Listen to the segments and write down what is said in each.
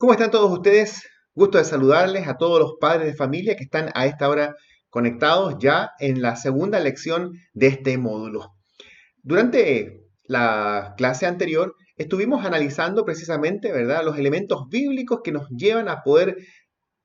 ¿Cómo están todos ustedes? Gusto de saludarles a todos los padres de familia que están a esta hora conectados ya en la segunda lección de este módulo. Durante la clase anterior estuvimos analizando precisamente, ¿verdad?, los elementos bíblicos que nos llevan a poder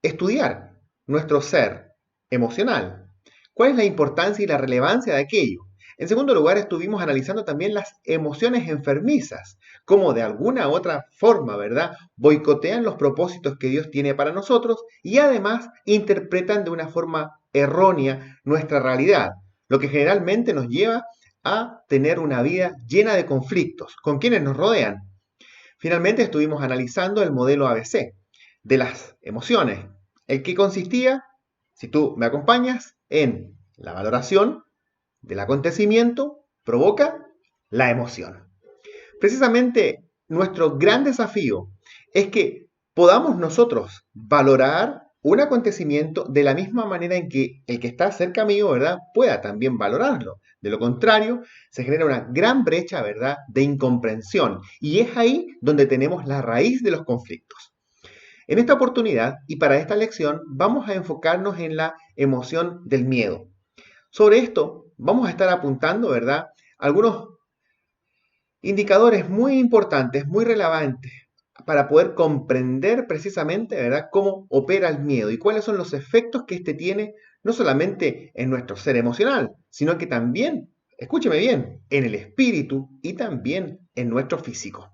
estudiar nuestro ser emocional. ¿Cuál es la importancia y la relevancia de aquello? En segundo lugar, estuvimos analizando también las emociones enfermizas, cómo de alguna u otra forma, ¿verdad?, boicotean los propósitos que Dios tiene para nosotros y además interpretan de una forma errónea nuestra realidad, lo que generalmente nos lleva a tener una vida llena de conflictos con quienes nos rodean. Finalmente estuvimos analizando el modelo ABC de las emociones, el que consistía, si tú me acompañas, en la valoración del acontecimiento provoca la emoción. Precisamente nuestro gran desafío es que podamos nosotros valorar un acontecimiento de la misma manera en que el que está cerca mío, ¿verdad?, pueda también valorarlo. De lo contrario, se genera una gran brecha, ¿verdad?, de incomprensión. Y es ahí donde tenemos la raíz de los conflictos. En esta oportunidad y para esta lección vamos a enfocarnos en la emoción del miedo. Sobre esto vamos a estar apuntando, ¿verdad?, algunos indicadores muy importantes, muy relevantes para poder comprender precisamente, ¿verdad?, cómo opera el miedo y cuáles son los efectos que éste tiene no solamente en nuestro ser emocional, sino que también, escúcheme bien, en el espíritu y también en nuestro físico.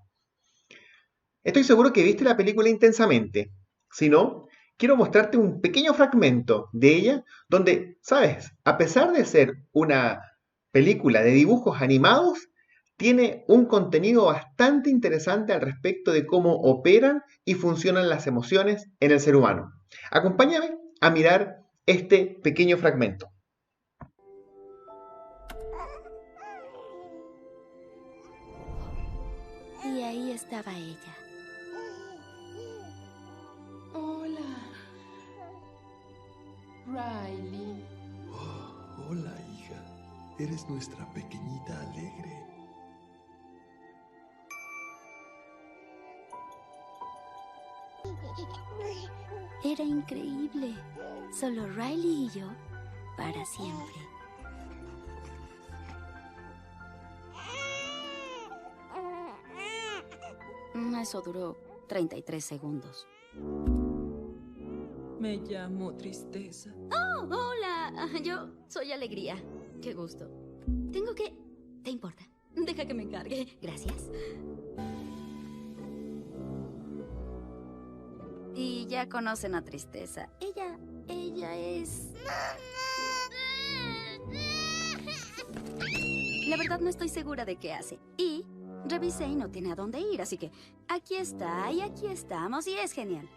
Estoy seguro que viste la película Intensamente. Si no, quiero mostrarte un pequeño fragmento de ella donde, ¿sabes?, a pesar de ser una película de dibujos animados, tiene un contenido bastante interesante al respecto de cómo operan y funcionan las emociones en el ser humano. Acompáñame a mirar este pequeño fragmento. Y ahí estaba ella. Hola, Riley. Oh, hola, hija. Eres nuestra pequeñita alegre. Era increíble. Solo Riley y yo para siempre. Eso duró 33 segundos. Me llamo Tristeza. Oh, hola. Yo soy Alegría. Qué gusto. Tengo que... ¿Te importa? Deja que me encargue. Gracias. Y ya conocen a Tristeza. Ella es... La verdad no estoy segura de qué hace. Y revisé y no tiene a dónde ir, así que aquí está y aquí estamos y es genial.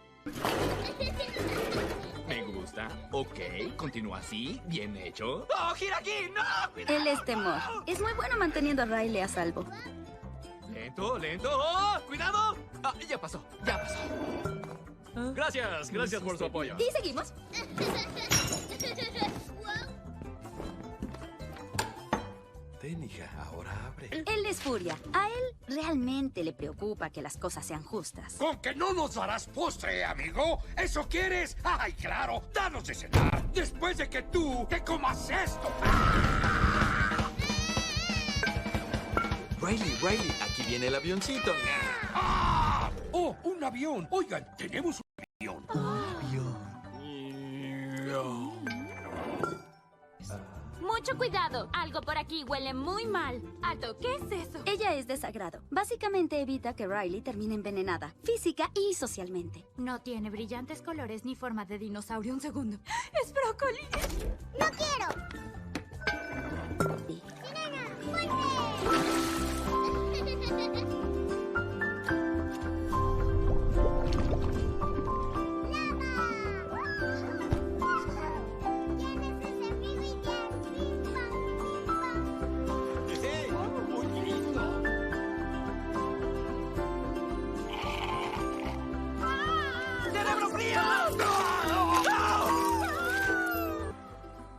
Me gusta. Ok, continúa así. Bien hecho. ¡Oh, gira aquí! ¡No! ¡Cuidado! Él es temor. Es muy bueno manteniendo a Riley a salvo. Lento, lento. ¡Oh! ¡Cuidado! Ah, ya pasó, ya pasó. ¿Ah? Gracias por su apoyo. Y seguimos. Ten, hija, ahora abre. Él es Furia. A él realmente le preocupa que las cosas sean justas. ¿Con que no nos darás postre, amigo? ¿Eso quieres? ¡Ay, claro! ¡Danos de cenar! Después de que tú te comas esto. Riley, aquí viene el avioncito. ¡Ah! ¡Oh, un avión! Oigan, tenemos un avión. Mucho cuidado. Algo por aquí huele muy mal. Alto, ¿qué es eso? Ella es desagrado. Básicamente evita que Riley termine envenenada, física y socialmente. No tiene brillantes colores ni forma de dinosaurio. Un segundo. ¡Es brócoli! ¡No quiero!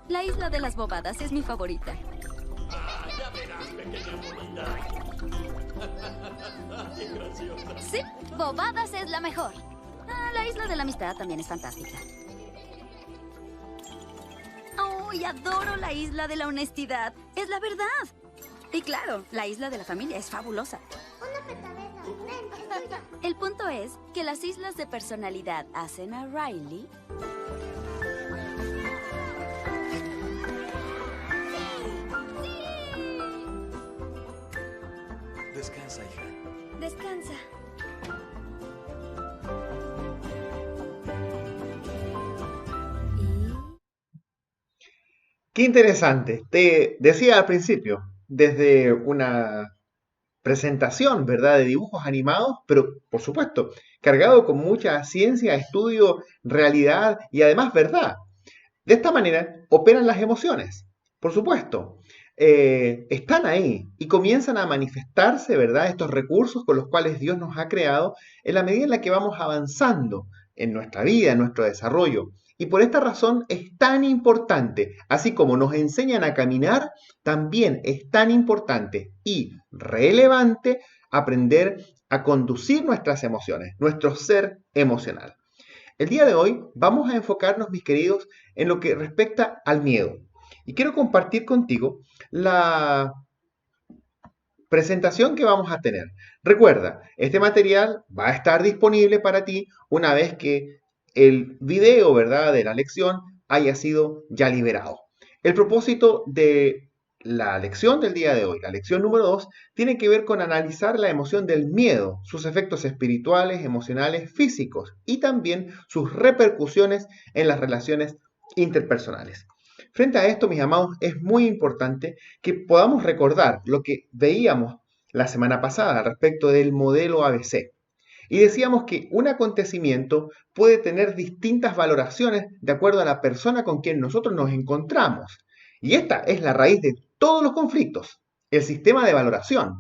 La isla de las bobadas es mi favorita. Ya verás, pequeña bonita. Qué graciosa. Sí, bobadas es la mejor. La isla de la amistad también es fantástica. ¡Oh, y adoro la isla de la honestidad! ¡Es la verdad! Y claro, la isla de la familia es fabulosa. Una pesadilla. Ven, es tuya. El punto es que las islas de personalidad hacen a Riley Descansa, hija. descansa. Qué interesante. Te decía al principio, desde una presentación, ¿verdad?, de dibujos animados, pero por supuesto, cargado con mucha ciencia, estudio, realidad y además verdad. De esta manera operan las emociones, por supuesto. Están ahí y comienzan a manifestarse, ¿verdad?, estos recursos con los cuales Dios nos ha creado en la medida en la que vamos avanzando en nuestra vida, en nuestro desarrollo. Y por esta razón es tan importante, así como nos enseñan a caminar, también es tan importante y relevante aprender a conducir nuestras emociones, nuestro ser emocional. El día de hoy vamos a enfocarnos, mis queridos, en lo que respecta al miedo. Y quiero compartir contigo la presentación que vamos a tener. Recuerda, este material va a estar disponible para ti una vez que el video, ¿verdad?, de la lección haya sido ya liberado. El propósito de la lección del día de hoy, la lección número 2, tiene que ver con analizar la emoción del miedo, sus efectos espirituales, emocionales, físicos y también sus repercusiones en las relaciones interpersonales. Frente a esto, mis amados, es muy importante que podamos recordar lo que veíamos la semana pasada respecto del modelo ABC. Y decíamos que un acontecimiento puede tener distintas valoraciones de acuerdo a la persona con quien nosotros nos encontramos. Y esta es la raíz de todos los conflictos, el sistema de valoración.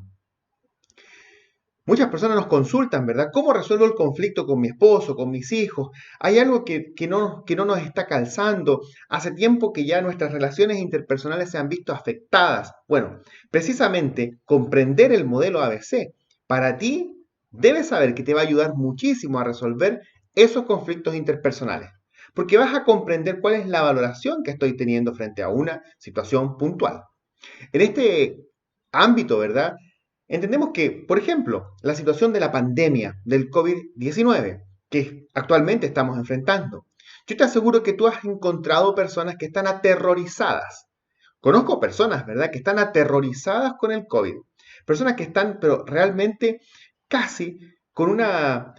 Muchas personas nos consultan, ¿verdad? ¿Cómo resuelvo el conflicto con mi esposo, con mis hijos? Hay algo que no nos está calzando. Hace tiempo que ya nuestras relaciones interpersonales se han visto afectadas. Bueno, precisamente comprender el modelo ABC para ti debes saber que te va a ayudar muchísimo a resolver esos conflictos interpersonales, porque vas a comprender cuál es la valoración que estoy teniendo frente a una situación puntual. En este ámbito, ¿verdad?, entendemos que, por ejemplo, la situación de la pandemia del COVID-19, que actualmente estamos enfrentando, yo te aseguro que tú has encontrado personas que están aterrorizadas. Conozco personas, ¿verdad?, que están aterrorizadas con el COVID. Personas que están, pero realmente casi con una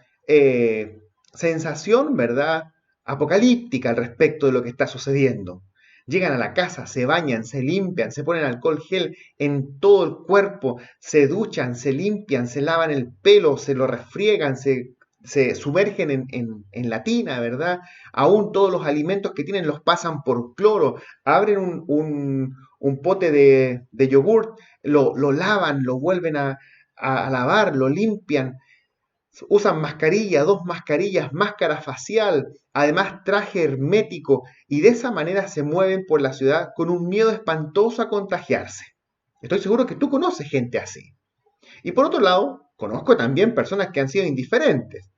sensación, ¿verdad?, apocalíptica al respecto de lo que está sucediendo. Llegan a la casa, se bañan, se limpian, se ponen alcohol gel en todo el cuerpo, se duchan, se limpian, se lavan el pelo, se lo refriegan, se sumergen en la tina, ¿verdad? Aún todos los alimentos que tienen los pasan por cloro, abren un pote de yogurt, lo lavan, lo vuelven a lavar, lo limpian, usan mascarilla, 2 mascarillas, máscara facial, además traje hermético, y de esa manera se mueven por la ciudad con un miedo espantoso a contagiarse. Estoy seguro que tú conoces gente así. Y por otro lado, conozco también personas que han sido indiferentes.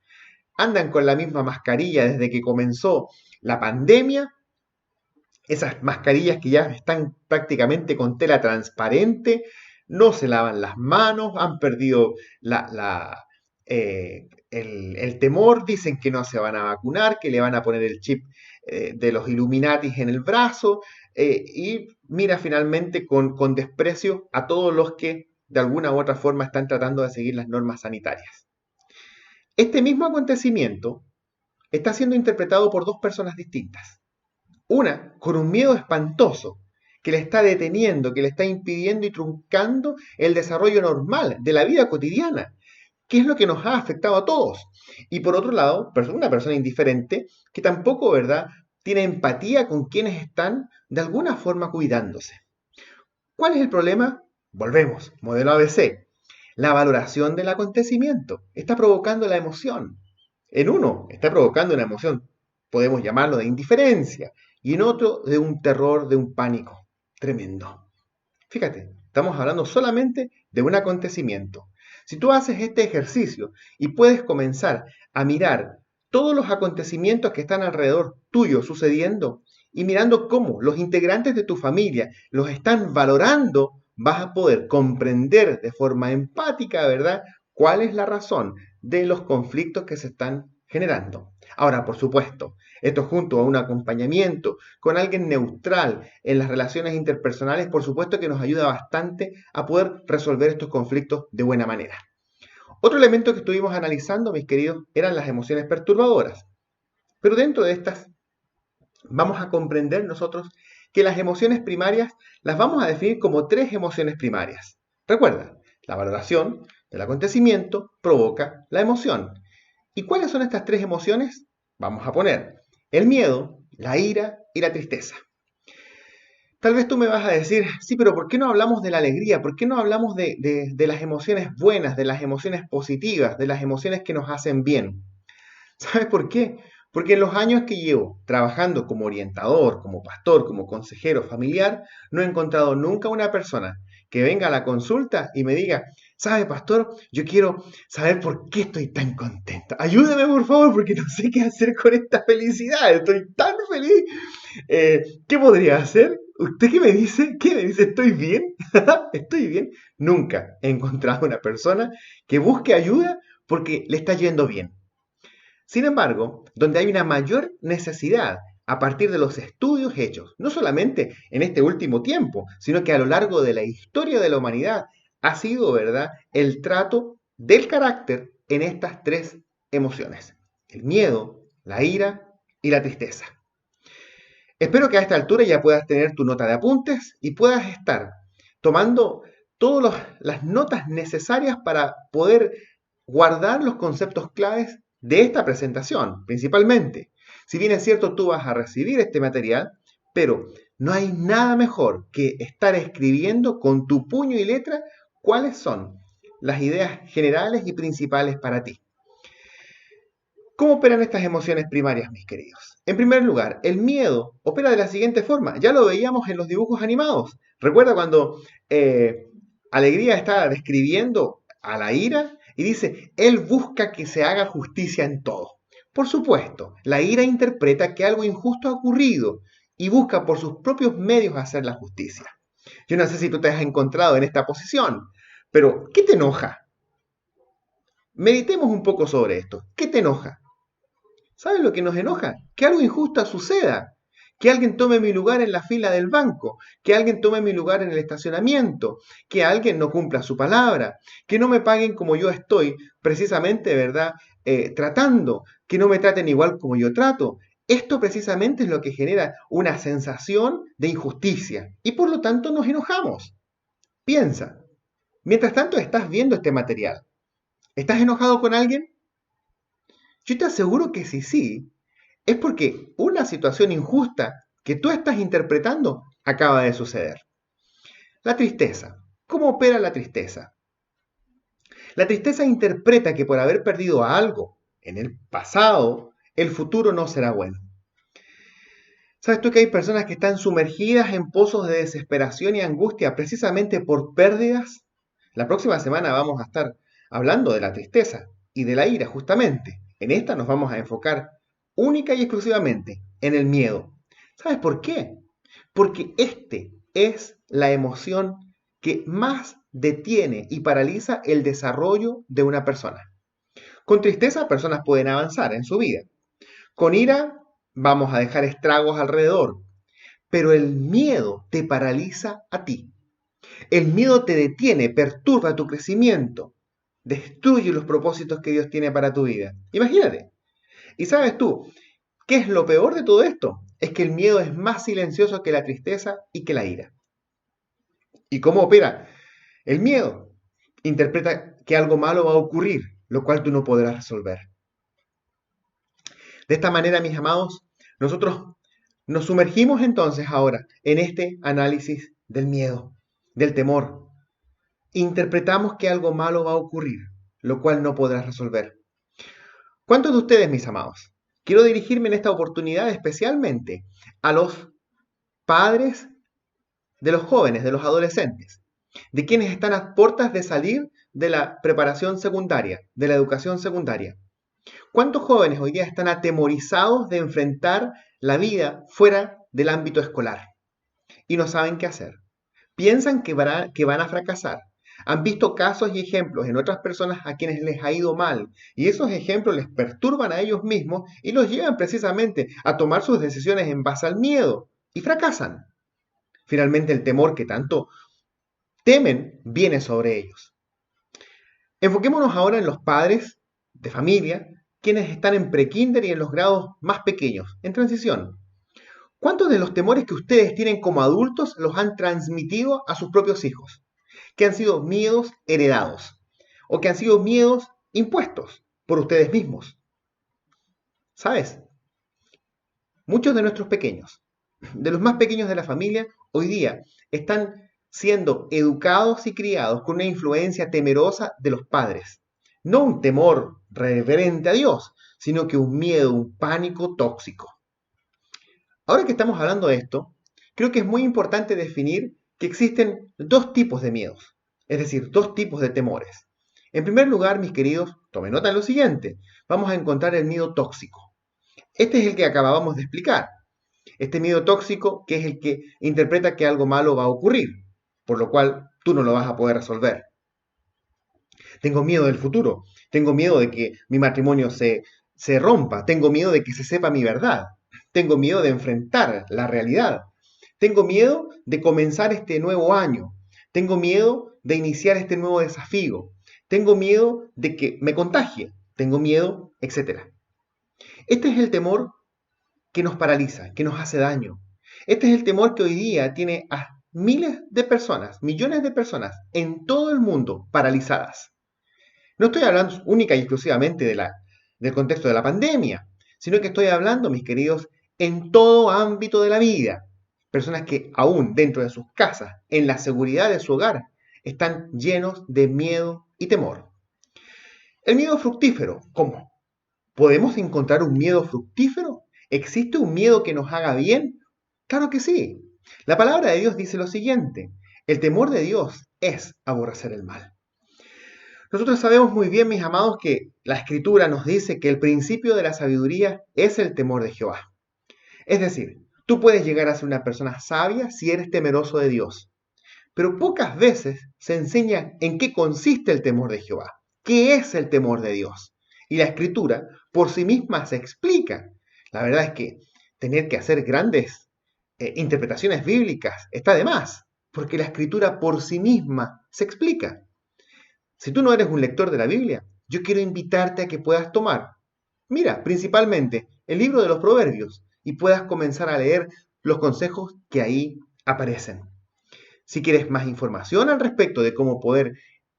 Andan con la misma mascarilla desde que comenzó la pandemia, esas mascarillas que ya están prácticamente con tela transparente, no se lavan las manos, han perdido el temor, dicen que no se van a vacunar, que le van a poner el chip de los Illuminatis en el brazo, y mira finalmente con desprecio a todos los que de alguna u otra forma están tratando de seguir las normas sanitarias. Este mismo acontecimiento está siendo interpretado por 2 personas distintas. Una con un miedo espantoso que le está deteniendo, que le está impidiendo y truncando el desarrollo normal de la vida cotidiana, que es lo que nos ha afectado a todos. Y por otro lado, una persona indiferente que tampoco, ¿verdad?, tiene empatía con quienes están de alguna forma cuidándose. ¿Cuál es el problema? Volvemos, modelo ABC. La valoración del acontecimiento está provocando la emoción. En uno está provocando una emoción, podemos llamarlo de indiferencia, y en otro de un terror, de un pánico tremendo. Fíjate, estamos hablando solamente de un acontecimiento. Si tú haces este ejercicio y puedes comenzar a mirar todos los acontecimientos que están alrededor tuyo sucediendo y mirando cómo los integrantes de tu familia los están valorando, vas a poder comprender de forma empática, ¿verdad?, cuál es la razón de los conflictos que se están generando. Ahora, por supuesto, esto junto a un acompañamiento con alguien neutral en las relaciones interpersonales, por supuesto que nos ayuda bastante a poder resolver estos conflictos de buena manera. Otro elemento que estuvimos analizando, mis queridos, eran las emociones perturbadoras. Pero dentro de estas, vamos a comprender nosotros que las emociones primarias las vamos a definir como 3 emociones primarias. Recuerda, la valoración del acontecimiento provoca la emoción. ¿Y cuáles son estas 3 emociones? Vamos a poner el miedo, la ira y la tristeza. Tal vez tú me vas a decir, sí, pero ¿por qué no hablamos de la alegría? ¿Por qué no hablamos de las emociones buenas, de las emociones positivas, de las emociones que nos hacen bien? ¿Sabes por qué? Porque en los años que llevo trabajando como orientador, como pastor, como consejero familiar, no he encontrado nunca una persona que venga a la consulta y me diga, ¿sabe, pastor? Yo quiero saber por qué estoy tan contento. Ayúdeme, por favor, porque no sé qué hacer con esta felicidad. Estoy tan feliz. ¿Qué podría hacer? ¿Usted qué me dice? ¿Qué me dice? ¿Estoy bien? ¿Estoy bien? Nunca he encontrado una persona que busque ayuda porque le está yendo bien. Sin embargo, donde hay una mayor necesidad a partir de los estudios hechos, no solamente en este último tiempo, sino que a lo largo de la historia de la humanidad, ha sido, ¿verdad?, el trato del carácter en estas 3 emociones: el miedo, la ira y la tristeza. Espero que a esta altura ya puedas tener tu nota de apuntes y puedas estar tomando todas las notas necesarias para poder guardar los conceptos claves de esta presentación, principalmente. Si bien es cierto, tú vas a recibir este material, pero no hay nada mejor que estar escribiendo con tu puño y letra cuáles son las ideas generales y principales para ti. ¿Cómo operan estas emociones primarias, mis queridos? En primer lugar, el miedo opera de la siguiente forma. Ya lo veíamos en los dibujos animados. ¿Recuerda cuando Alegría está describiendo a la ira y dice, él busca que se haga justicia en todo? Por supuesto, la ira interpreta que algo injusto ha ocurrido y busca por sus propios medios hacer la justicia. Yo no sé si tú te has encontrado en esta posición, pero ¿qué te enoja? Meditemos un poco sobre esto. ¿Qué te enoja? ¿Sabes lo que nos enoja? Que algo injusto suceda. Que alguien tome mi lugar en la fila del banco. Que alguien tome mi lugar en el estacionamiento. Que alguien no cumpla su palabra. Que no me paguen como yo estoy, precisamente, ¿verdad?, tratando. Que no me traten igual como yo trato. Esto precisamente es lo que genera una sensación de injusticia. Y por lo tanto nos enojamos. Piensa. Mientras tanto estás viendo este material. ¿Estás enojado con alguien? Yo te aseguro que sí, es porque una situación injusta que tú estás interpretando acaba de suceder. La tristeza. ¿Cómo opera la tristeza? La tristeza interpreta que por haber perdido algo en el pasado, el futuro no será bueno. ¿Sabes tú que hay personas que están sumergidas en pozos de desesperación y angustia precisamente por pérdidas? La próxima semana vamos a estar hablando de la tristeza y de la ira, justamente. En esta nos vamos a enfocar única y exclusivamente en el miedo. ¿Sabes por qué? Porque este es la emoción que más detiene y paraliza el desarrollo de una persona. Con tristeza, personas pueden avanzar en su vida. Con ira, vamos a dejar estragos alrededor. Pero el miedo te paraliza a ti. El miedo te detiene, perturba tu crecimiento. Destruye los propósitos que Dios tiene para tu vida. Imagínate. Y sabes tú, ¿qué es lo peor de todo esto? Es que el miedo es más silencioso que la tristeza y que la ira. ¿Y cómo opera? El miedo interpreta que algo malo va a ocurrir, lo cual tú no podrás resolver. De esta manera, mis amados, nosotros nos sumergimos entonces ahora en este análisis del miedo, del temor. Interpretamos que algo malo va a ocurrir, lo cual no podrás resolver. ¿Cuántos de ustedes, mis amados? Quiero dirigirme en esta oportunidad especialmente a los padres de los jóvenes, de los adolescentes, de quienes están a puertas de salir de la preparación secundaria, de la educación secundaria. ¿Cuántos jóvenes hoy día están atemorizados de enfrentar la vida fuera del ámbito escolar y no saben qué hacer? Piensan que van a fracasar. Han visto casos y ejemplos en otras personas a quienes les ha ido mal y esos ejemplos les perturban a ellos mismos y los llevan precisamente a tomar sus decisiones en base al miedo y fracasan. Finalmente el temor que tanto temen viene sobre ellos. Enfoquémonos ahora en los padres de familia, quienes están en prekinder y en los grados más pequeños, en transición. ¿Cuántos de los temores que ustedes tienen como adultos los han transmitido a sus propios hijos? Que han sido miedos heredados o que han sido miedos impuestos por ustedes mismos. ¿Sabes? Muchos de nuestros pequeños, de los más pequeños de la familia, hoy día están siendo educados y criados con una influencia temerosa de los padres. No un temor reverente a Dios, sino que un miedo, un pánico tóxico. Ahora que estamos hablando de esto, creo que es muy importante definir que existen dos tipos de miedos, es decir, dos tipos de temores. En primer lugar, mis queridos, tomen nota de lo siguiente, vamos a encontrar el miedo tóxico. Este es el que acabábamos de explicar. Este miedo tóxico que es el que interpreta que algo malo va a ocurrir, por lo cual tú no lo vas a poder resolver. Tengo miedo del futuro, tengo miedo de que mi matrimonio se rompa, tengo miedo de que se sepa mi verdad, tengo miedo de enfrentar la realidad, tengo miedo de comenzar este nuevo año, tengo miedo de iniciar este nuevo desafío, tengo miedo de que me contagie, tengo miedo, etc. Este es el temor que nos paraliza, que nos hace daño. Este es el temor que hoy día tiene a miles de personas, millones de personas en todo el mundo paralizadas. No estoy hablando única y exclusivamente del contexto de la pandemia, sino que estoy hablando, mis queridos, en todo ámbito de la vida. Personas que aún dentro de sus casas, en la seguridad de su hogar, están llenos de miedo y temor. El miedo fructífero, ¿cómo? ¿Podemos encontrar un miedo fructífero? ¿Existe un miedo que nos haga bien? Claro que sí. La palabra de Dios dice lo siguiente: el temor de Dios es aborrecer el mal. Nosotros sabemos muy bien, mis amados, que la Escritura nos dice que el principio de la sabiduría es el temor de Jehová. Es decir, tú puedes llegar a ser una persona sabia si eres temeroso de Dios, pero pocas veces se enseña en qué consiste el temor de Jehová, qué es el temor de Dios. Y la Escritura por sí misma se explica. La verdad es que tener que hacer grandes interpretaciones bíblicas está de más, porque la Escritura por sí misma se explica. Si tú no eres un lector de la Biblia, yo quiero invitarte a que puedas tomar, mira, principalmente el libro de los Proverbios y puedas comenzar a leer los consejos que ahí aparecen. Si quieres más información al respecto de cómo poder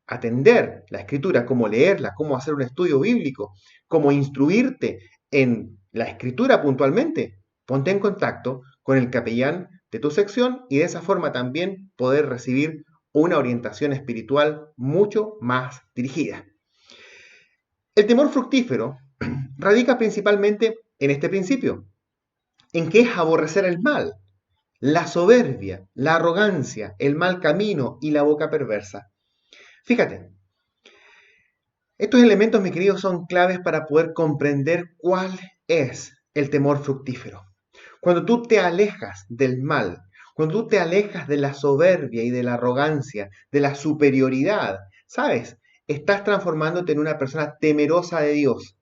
atender la Escritura, cómo leerla, cómo hacer un estudio bíblico, cómo instruirte en la Escritura puntualmente, ponte en contacto con el capellán de tu sección y de esa forma también poder recibir una orientación espiritual mucho más dirigida. El temor fructífero radica principalmente en este principio, en que es aborrecer el mal, la soberbia, la arrogancia, el mal camino y la boca perversa. Fíjate, estos elementos, mis queridos, son claves para poder comprender cuál es el temor fructífero. Cuando tú te alejas del mal, cuando tú te alejas de la soberbia y de la arrogancia, de la superioridad, ¿sabes? Estás transformándote en una persona temerosa de Dios.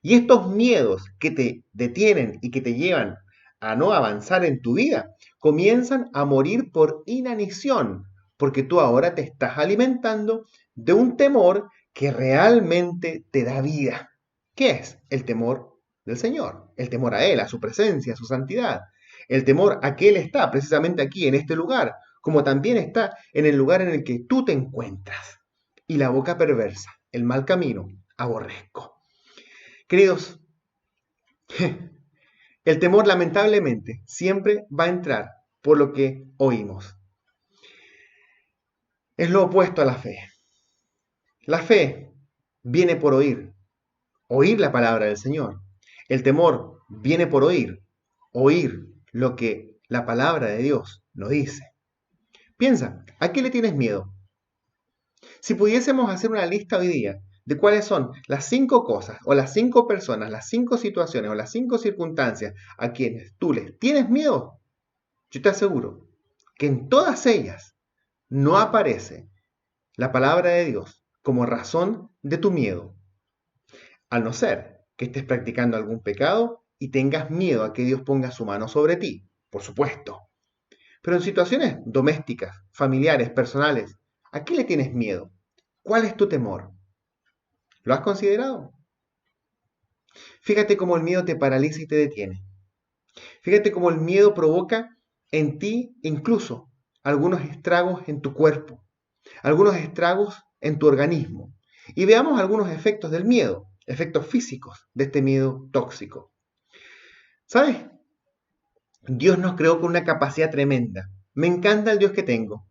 Y estos miedos que te detienen y que te llevan a no avanzar en tu vida, comienzan a morir por inanición, porque tú ahora te estás alimentando de un temor que realmente te da vida. ¿Qué es? El temor del Señor, el temor a Él, a su presencia, a su santidad. El temor a que Él está precisamente aquí, en este lugar, como también está en el lugar en el que tú te encuentras. Y la boca perversa, el mal camino, aborrezco. Queridos, el temor lamentablemente siempre va a entrar por lo que oímos. Es lo opuesto a la fe. La fe viene por oír la palabra del Señor. El temor viene por oír lo que la palabra de Dios nos dice. Piensa, ¿a qué le tienes miedo? Si pudiésemos hacer una lista hoy día de cuáles son las 5 cosas o las 5 personas, las 5 situaciones o las 5 circunstancias a quienes tú les tienes miedo, yo te aseguro que en todas ellas no aparece la palabra de Dios como razón de tu miedo, al no ser que estés practicando algún pecado y tengas miedo a que Dios ponga su mano sobre ti, por supuesto. Pero en situaciones domésticas, familiares, personales, ¿a qué le tienes miedo? ¿Cuál es tu temor? ¿Lo has considerado? Fíjate cómo el miedo te paraliza y te detiene. Fíjate cómo el miedo provoca en ti incluso algunos estragos en tu cuerpo, algunos estragos en tu organismo. Y veamos algunos efectos del miedo, efectos físicos de este miedo tóxico. ¿Sabes? Dios nos creó con una capacidad tremenda. Me encanta el Dios que tengo.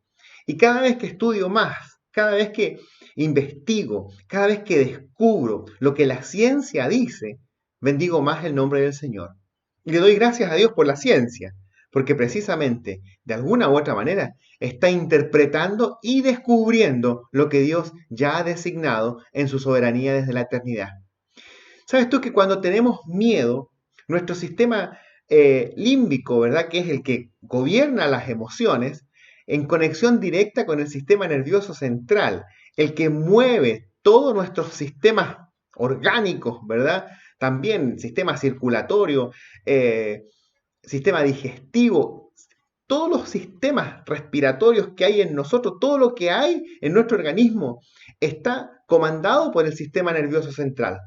Y cada vez que estudio más, cada vez que investigo, cada vez que descubro lo que la ciencia dice, bendigo más el nombre del Señor. Y le doy gracias a Dios por la ciencia, porque precisamente, de alguna u otra manera, está interpretando y descubriendo lo que Dios ya ha designado en su soberanía desde la eternidad. ¿Sabes tú que cuando tenemos miedo, nuestro sistema límbico, ¿verdad?, que es el que gobierna las emociones, en conexión directa con el sistema nervioso central, el que mueve todos nuestros sistemas orgánicos, ¿verdad? También sistema circulatorio, sistema digestivo, todos los sistemas respiratorios que hay en nosotros, todo lo que hay en nuestro organismo está comandado por el sistema nervioso central.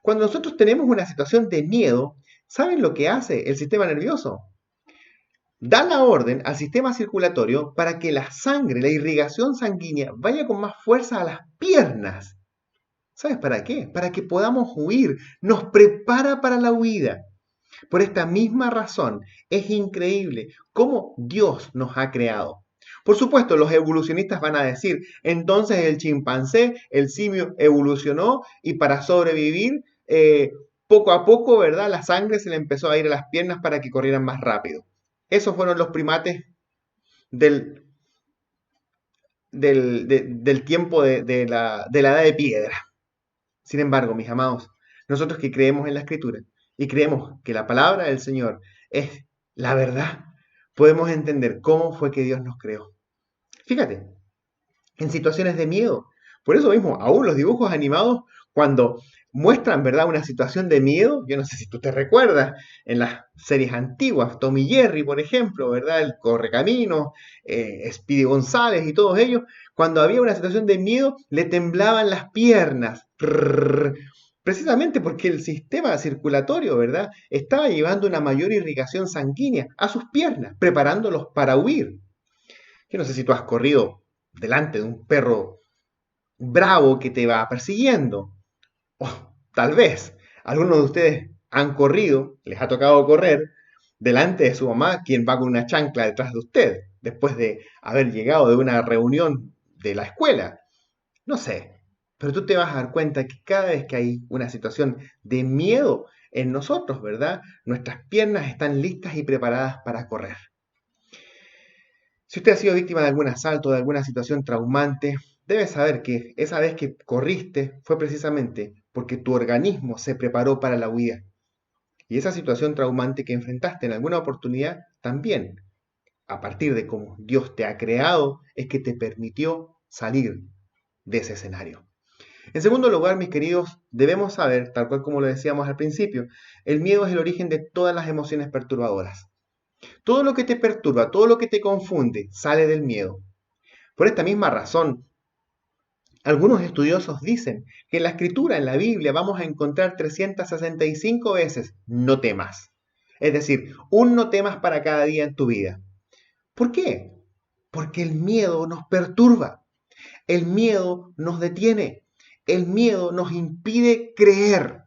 Cuando nosotros tenemos una situación de miedo, ¿saben lo que hace el sistema nervioso? Da la orden al sistema circulatorio para que la sangre, la irrigación sanguínea, vaya con más fuerza a las piernas. ¿Sabes para qué? Para que podamos huir. Nos prepara para la huida. Por esta misma razón, es increíble cómo Dios nos ha creado. Por supuesto, los evolucionistas van a decir, entonces el chimpancé, el simio, evolucionó y para sobrevivir, poco a poco, ¿verdad?, la sangre se le empezó a ir a las piernas para que corrieran más rápido. Esos fueron los primates del tiempo de la edad de piedra. Sin embargo, mis amados, nosotros que creemos en la Escritura y creemos que la palabra del Señor es la verdad, podemos entender cómo fue que Dios nos creó. Fíjate, en situaciones de miedo. Por eso mismo, aún los dibujos animados, cuando muestran, ¿verdad?, una situación de miedo, yo no sé si tú te recuerdas, en las series antiguas, Tom y Jerry, por ejemplo, ¿verdad?, el Correcaminos, Speedy González y todos ellos, cuando había una situación de miedo, le temblaban las piernas, precisamente porque el sistema circulatorio, ¿verdad?, estaba llevando una mayor irrigación sanguínea a sus piernas, preparándolos para huir. Yo no sé si tú has corrido delante de un perro bravo que te va persiguiendo. O tal vez algunos de ustedes han corrido, les ha tocado correr delante de su mamá, quien va con una chancla detrás de usted, después de haber llegado de una reunión de la escuela. No sé, pero tú te vas a dar cuenta que cada vez que hay una situación de miedo en nosotros, ¿verdad?, nuestras piernas están listas y preparadas para correr. Si usted ha sido víctima de algún asalto, de alguna situación traumante, debe saber que esa vez que corriste fue precisamente porque tu organismo se preparó para la huida. Y esa situación traumante que enfrentaste en alguna oportunidad también, a partir de cómo Dios te ha creado, es que te permitió salir de ese escenario. En segundo lugar, mis queridos, debemos saber, tal cual como lo decíamos al principio, el miedo es el origen de todas las emociones perturbadoras. Todo lo que te perturba, todo lo que te confunde, sale del miedo. Por esta misma razón, algunos estudiosos dicen que en la Escritura, en la Biblia, vamos a encontrar 365 veces no temas. Es decir, un no temas para cada día en tu vida. ¿Por qué? Porque el miedo nos perturba. El miedo nos detiene. El miedo nos impide creer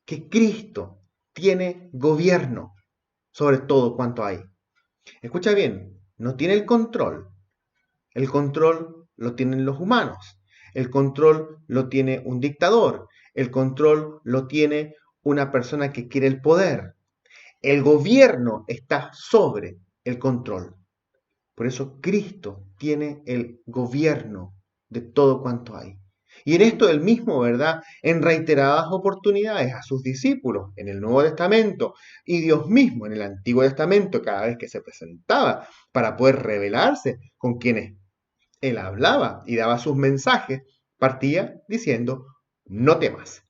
que Cristo tiene gobierno sobre todo cuanto hay. Escucha bien, no tiene el control. El control lo tienen los humanos. El control lo tiene un dictador. El control lo tiene una persona que quiere el poder. El gobierno está sobre el control. Por eso Cristo tiene el gobierno de todo cuanto hay. Y en esto él mismo, ¿verdad? En reiteradas oportunidades a sus discípulos en el Nuevo Testamento y Dios mismo en el Antiguo Testamento, cada vez que se presentaba para poder revelarse con quienes él hablaba y daba sus mensajes, partía diciendo, no temas.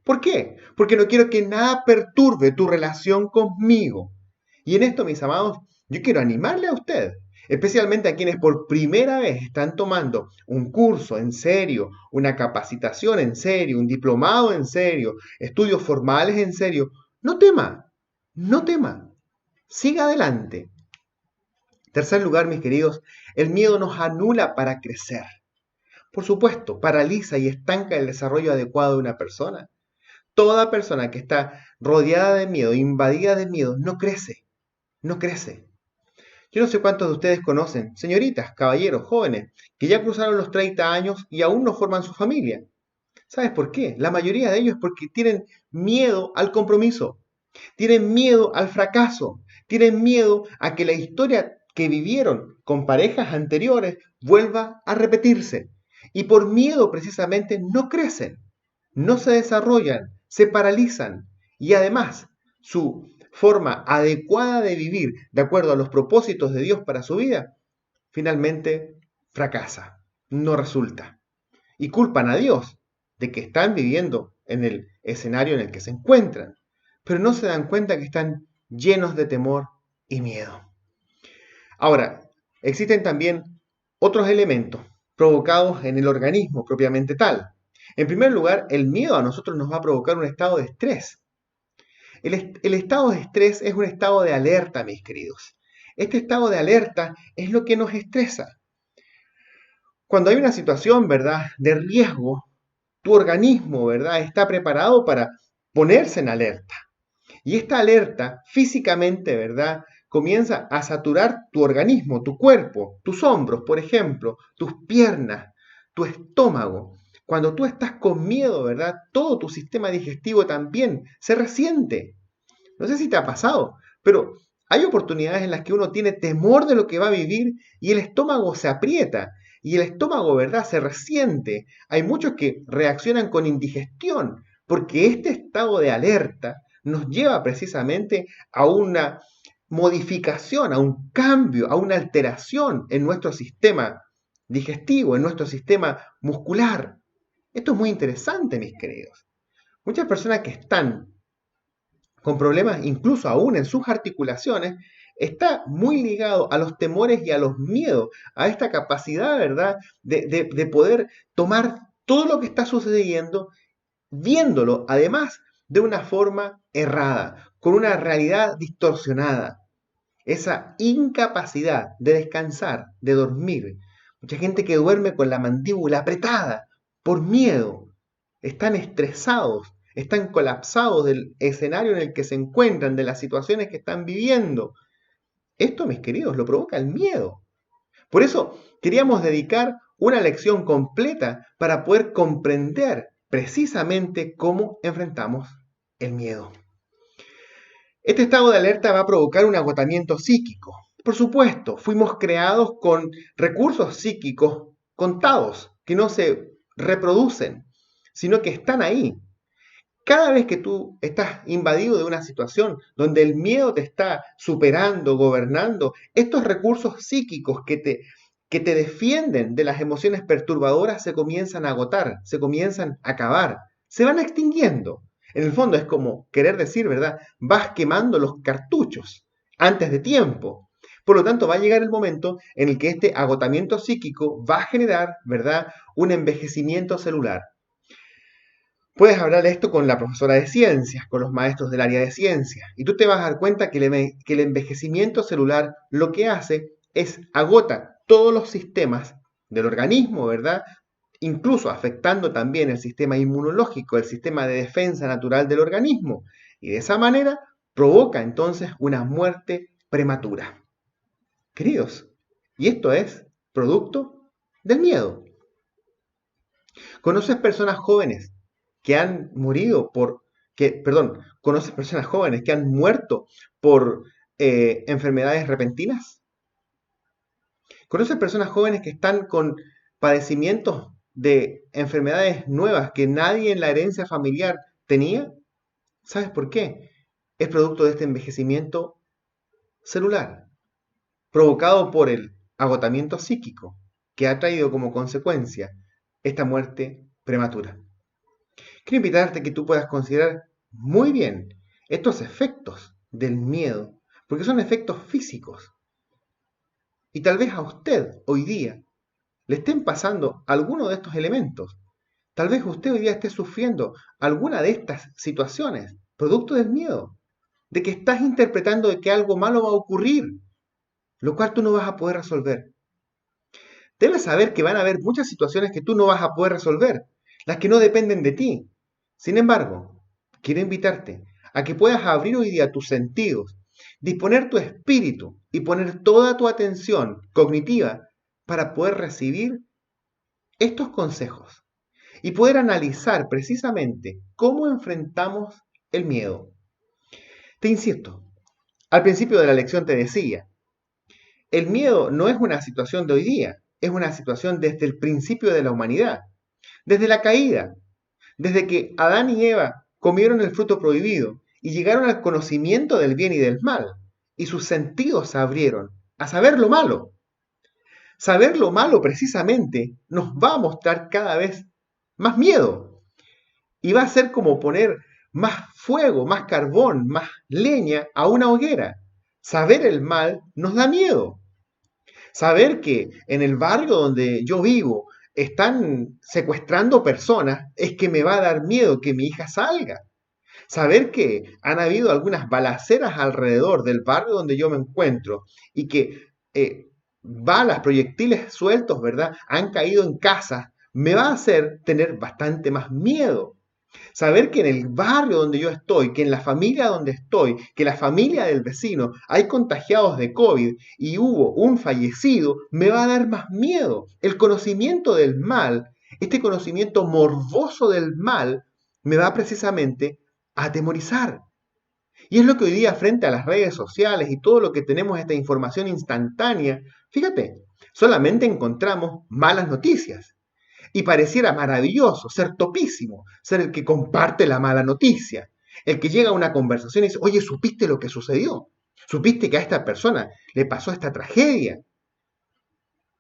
¿Por qué? Porque no quiero que nada perturbe tu relación conmigo. Y en esto, mis amados, yo quiero animarle a usted, especialmente a quienes por primera vez están tomando un curso en serio, una capacitación en serio, un diplomado en serio, estudios formales en serio. No tema, no tema. Siga adelante. Tercer lugar, mis queridos, el miedo nos anula para crecer. Por supuesto, paraliza y estanca el desarrollo adecuado de una persona. Toda persona que está rodeada de miedo, invadida de miedo, no crece, no crece. Yo no sé cuántos de ustedes conocen, señoritas, caballeros, jóvenes, que ya cruzaron los 30 años y aún no forman su familia. ¿Sabes por qué? La mayoría de ellos porque tienen miedo al compromiso, tienen miedo al fracaso, tienen miedo a que la historia que vivieron con parejas anteriores vuelva a repetirse. Y por miedo precisamente no crecen, no se desarrollan, se paralizan y además su forma adecuada de vivir de acuerdo a los propósitos de Dios para su vida, finalmente fracasa, no resulta. Y culpan a Dios de que están viviendo en el escenario en el que se encuentran, pero no se dan cuenta que están llenos de temor y miedo. Ahora, existen también otros elementos provocados en el organismo propiamente tal. En primer lugar, el miedo a nosotros nos va a provocar un estado de estrés. El estado de estrés es un estado de alerta, mis queridos. Este estado de alerta es lo que nos estresa. Cuando hay una situación, ¿verdad?, de riesgo, tu organismo, ¿verdad?, está preparado para ponerse en alerta. Y esta alerta físicamente, ¿verdad?, comienza a saturar tu organismo, tu cuerpo, tus hombros, por ejemplo, tus piernas, tu estómago. Cuando tú estás con miedo, ¿verdad?, todo tu sistema digestivo también se resiente. No sé si te ha pasado, pero hay oportunidades en las que uno tiene temor de lo que va a vivir y el estómago se aprieta y el estómago, ¿verdad?, se resiente. Hay muchos que reaccionan con indigestión porque este estado de alerta nos lleva precisamente a una modificación, a un cambio, a una alteración en nuestro sistema digestivo, en nuestro sistema muscular. Esto es muy interesante, mis queridos. Muchas personas que están con problemas, incluso aún en sus articulaciones, está muy ligado a los temores y a los miedos, a esta capacidad, ¿verdad?, de poder tomar todo lo que está sucediendo, viéndolo, además, de una forma errada, con una realidad distorsionada. Esa incapacidad de descansar, de dormir. Mucha gente que duerme con la mandíbula apretada por miedo. Están estresados, están colapsados del escenario en el que se encuentran, de las situaciones que están viviendo. Esto, mis queridos, lo provoca el miedo. Por eso queríamos dedicar una lección completa para poder comprender precisamente cómo enfrentamos el miedo. Este estado de alerta va a provocar un agotamiento psíquico. Por supuesto, fuimos creados con recursos psíquicos contados, que no se reproducen, sino que están ahí. Cada vez que tú estás invadido de una situación donde el miedo te está superando, gobernando, estos recursos psíquicos que te defienden de las emociones perturbadoras se comienzan a agotar, se comienzan a acabar, se van extinguiendo. En el fondo es como querer decir, ¿verdad?, vas quemando los cartuchos antes de tiempo. Por lo tanto, va a llegar el momento en el que este agotamiento psíquico va a generar, ¿verdad?, un envejecimiento celular. Puedes hablar de esto con la profesora de ciencias, con los maestros del área de ciencias, y tú te vas a dar cuenta que el envejecimiento celular lo que hace es agota todos los sistemas del organismo, ¿verdad?, incluso afectando también el sistema inmunológico, el sistema de defensa natural del organismo, y de esa manera provoca entonces una muerte prematura. Queridos, y esto es producto del miedo. ¿Conoces personas jóvenes que han conoces personas jóvenes que han muerto por enfermedades repentinas? ¿Conoces personas jóvenes que están con padecimientos de enfermedades nuevas que nadie en la herencia familiar tenía? ¿Sabes por qué? Es producto de este envejecimiento celular, provocado por el agotamiento psíquico, que ha traído como consecuencia esta muerte prematura. Quiero invitarte a que tú puedas considerar muy bien estos efectos del miedo, porque son efectos físicos. Y tal vez a usted hoy día le estén pasando alguno de estos elementos. Tal vez usted hoy día esté sufriendo alguna de estas situaciones, producto del miedo, de que estás interpretando de que algo malo va a ocurrir, lo cual tú no vas a poder resolver. Debes saber que van a haber muchas situaciones que tú no vas a poder resolver, las que no dependen de ti. Sin embargo, quiero invitarte a que puedas abrir hoy día tus sentidos, disponer tu espíritu y poner toda tu atención cognitiva para poder recibir estos consejos y poder analizar precisamente cómo enfrentamos el miedo. Te insisto, al principio de la lección te decía, el miedo no es una situación de hoy día, es una situación desde el principio de la humanidad, desde la caída, desde que Adán y Eva comieron el fruto prohibido y llegaron al conocimiento del bien y del mal, y sus sentidos se abrieron a saber lo malo. Saber lo malo precisamente nos va a mostrar cada vez más miedo, y va a ser como poner más fuego, más carbón, más leña a una hoguera. Saber el mal nos da miedo. Saber que en el barrio donde yo vivo están secuestrando personas es que me va a dar miedo que mi hija salga. Saber que han habido algunas balaceras alrededor del barrio donde yo me encuentro y que balas, proyectiles sueltos, ¿verdad?, han caído en casas, me va a hacer tener bastante más miedo. Saber que en el barrio donde yo estoy, que en la familia donde estoy, que la familia del vecino hay contagiados de COVID y hubo un fallecido, me va a dar más miedo. El conocimiento del mal, este conocimiento morboso del mal, me va precisamente a atemorizar. Y es lo que hoy día frente a las redes sociales y todo lo que tenemos esta información instantánea, fíjate, solamente encontramos malas noticias. Y pareciera maravilloso, ser topísimo, ser el que comparte la mala noticia, el que llega a una conversación y dice, oye, ¿supiste lo que sucedió? ¿Supiste que a esta persona le pasó esta tragedia?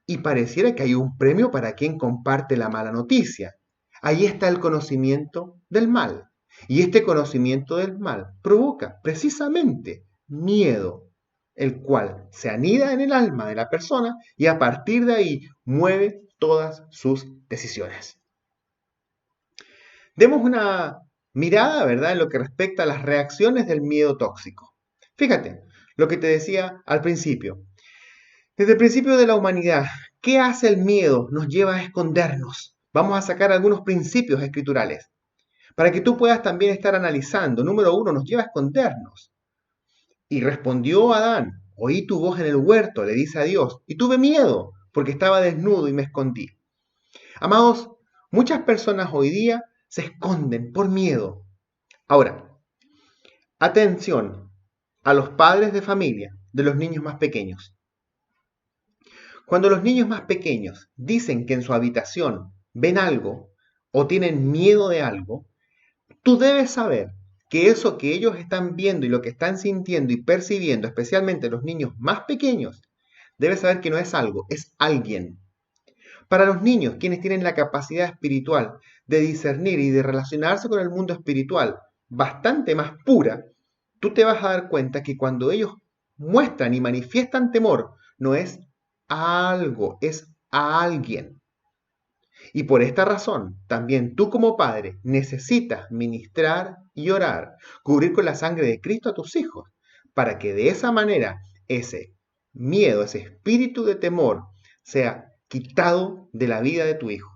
Y pareciera que hay un premio para quien comparte la mala noticia. Ahí está el conocimiento del mal. Y este conocimiento del mal provoca precisamente miedo, el cual se anida en el alma de la persona y a partir de ahí mueve todas sus decisiones. Demos una mirada, ¿verdad?, en lo que respecta a las reacciones del miedo tóxico. Fíjate, lo que te decía al principio. Desde el principio de la humanidad, ¿qué hace el miedo? Nos lleva a escondernos. Vamos a sacar algunos principios escriturales para que tú puedas también estar analizando. Número 1, nos lleva a escondernos. Y respondió Adán, oí tu voz en el huerto, le dice a Dios, y tuve miedo, porque estaba desnudo y me escondí. Amados, muchas personas hoy día se esconden por miedo. Ahora, atención a los padres de familia de los niños más pequeños. Cuando los niños más pequeños dicen que en su habitación ven algo o tienen miedo de algo, tú debes saber que eso que ellos están viendo y lo que están sintiendo y percibiendo, especialmente los niños más pequeños, debes saber que no es algo, es alguien. Para los niños, quienes tienen la capacidad espiritual de discernir y de relacionarse con el mundo espiritual bastante más pura, tú te vas a dar cuenta que cuando ellos muestran y manifiestan temor, no es a algo, es a alguien. Y por esta razón, también tú como padre necesitas ministrar y orar, cubrir con la sangre de Cristo a tus hijos, para que de esa manera ese miedo, ese espíritu de temor sea quitado de la vida de tu hijo.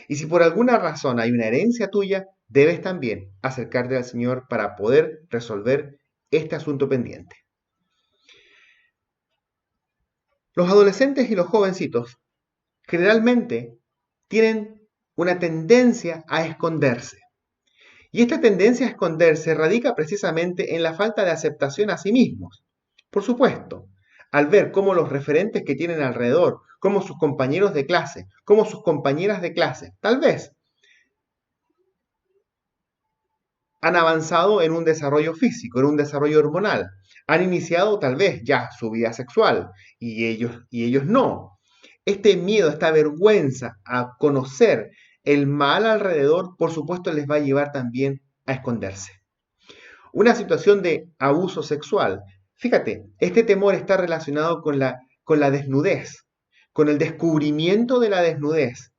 Y si por alguna razón hay una herencia tuya, debes también acercarte al Señor para poder resolver este asunto pendiente. Los adolescentes y los jovencitos generalmente tienen una tendencia a esconderse. Y esta tendencia a esconderse radica precisamente en la falta de aceptación a sí mismos. Por supuesto, al ver cómo los referentes que tienen alrededor, como sus compañeros de clase, como sus compañeras de clase, tal vez han avanzado en un desarrollo físico, en un desarrollo hormonal, han iniciado tal vez ya su vida sexual y ellos no. Este miedo, esta vergüenza a conocer el mal alrededor, por supuesto, les va a llevar también a esconderse. Una situación de abuso sexual. Fíjate, este temor está relacionado con la desnudez, con el descubrimiento de la desnudez.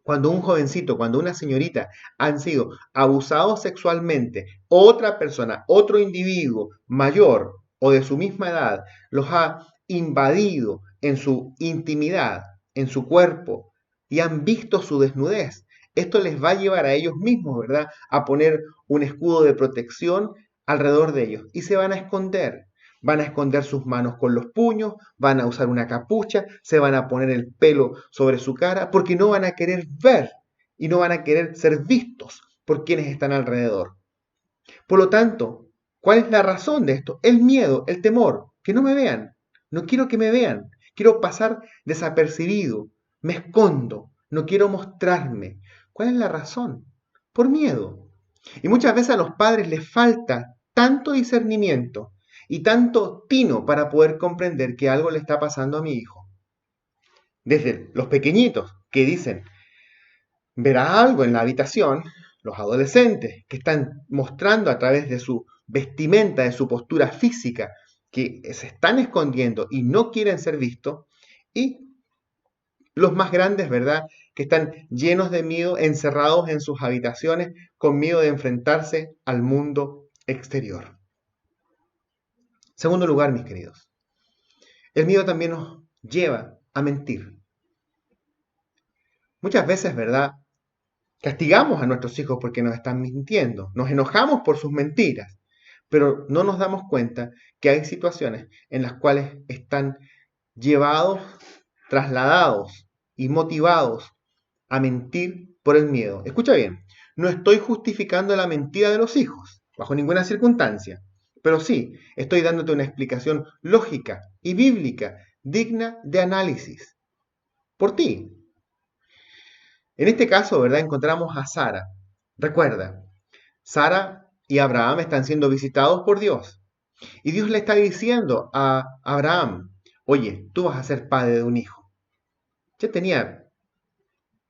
Cuando un jovencito, cuando una señorita han sido abusados sexualmente, otra persona, otro individuo mayor o de su misma edad, los ha invadido en su intimidad, en su cuerpo, y han visto su desnudez. Esto les va a llevar a ellos mismos, ¿verdad?, a poner un escudo de protección alrededor de ellos y se van a esconder. Van a esconder sus manos con los puños, van a usar una capucha, se van a poner el pelo sobre su cara porque no van a querer ver y no van a querer ser vistos por quienes están alrededor. Por lo tanto, ¿cuál es la razón de esto? El miedo, el temor, que no me vean. No quiero que me vean, quiero pasar desapercibido, me escondo, no quiero mostrarme. ¿Cuál es la razón? Por miedo. Y muchas veces a los padres les falta tanto discernimiento y tanto tino para poder comprender que algo le está pasando a mi hijo. Desde los pequeñitos que dicen, verá algo en la habitación, los adolescentes que están mostrando a través de su vestimenta, de su postura física, que se están escondiendo y no quieren ser vistos, y los más grandes, ¿verdad?, que están llenos de miedo, encerrados en sus habitaciones, con miedo de enfrentarse al mundo exterior. Segundo lugar, mis queridos, el miedo también nos lleva a mentir. Muchas veces, ¿verdad?, castigamos a nuestros hijos porque nos están mintiendo, nos enojamos por sus mentiras, pero no nos damos cuenta que hay situaciones en las cuales están llevados, trasladados y motivados a mentir por el miedo. Escucha bien, no estoy justificando la mentira de los hijos, bajo ninguna circunstancia. Pero sí, estoy dándote una explicación lógica y bíblica, digna de análisis. Por ti. En este caso, ¿verdad?, encontramos a Sara. Recuerda, Sara y Abraham están siendo visitados por Dios. Y Dios le está diciendo a Abraham, oye, tú vas a ser padre de un hijo. Ya tenía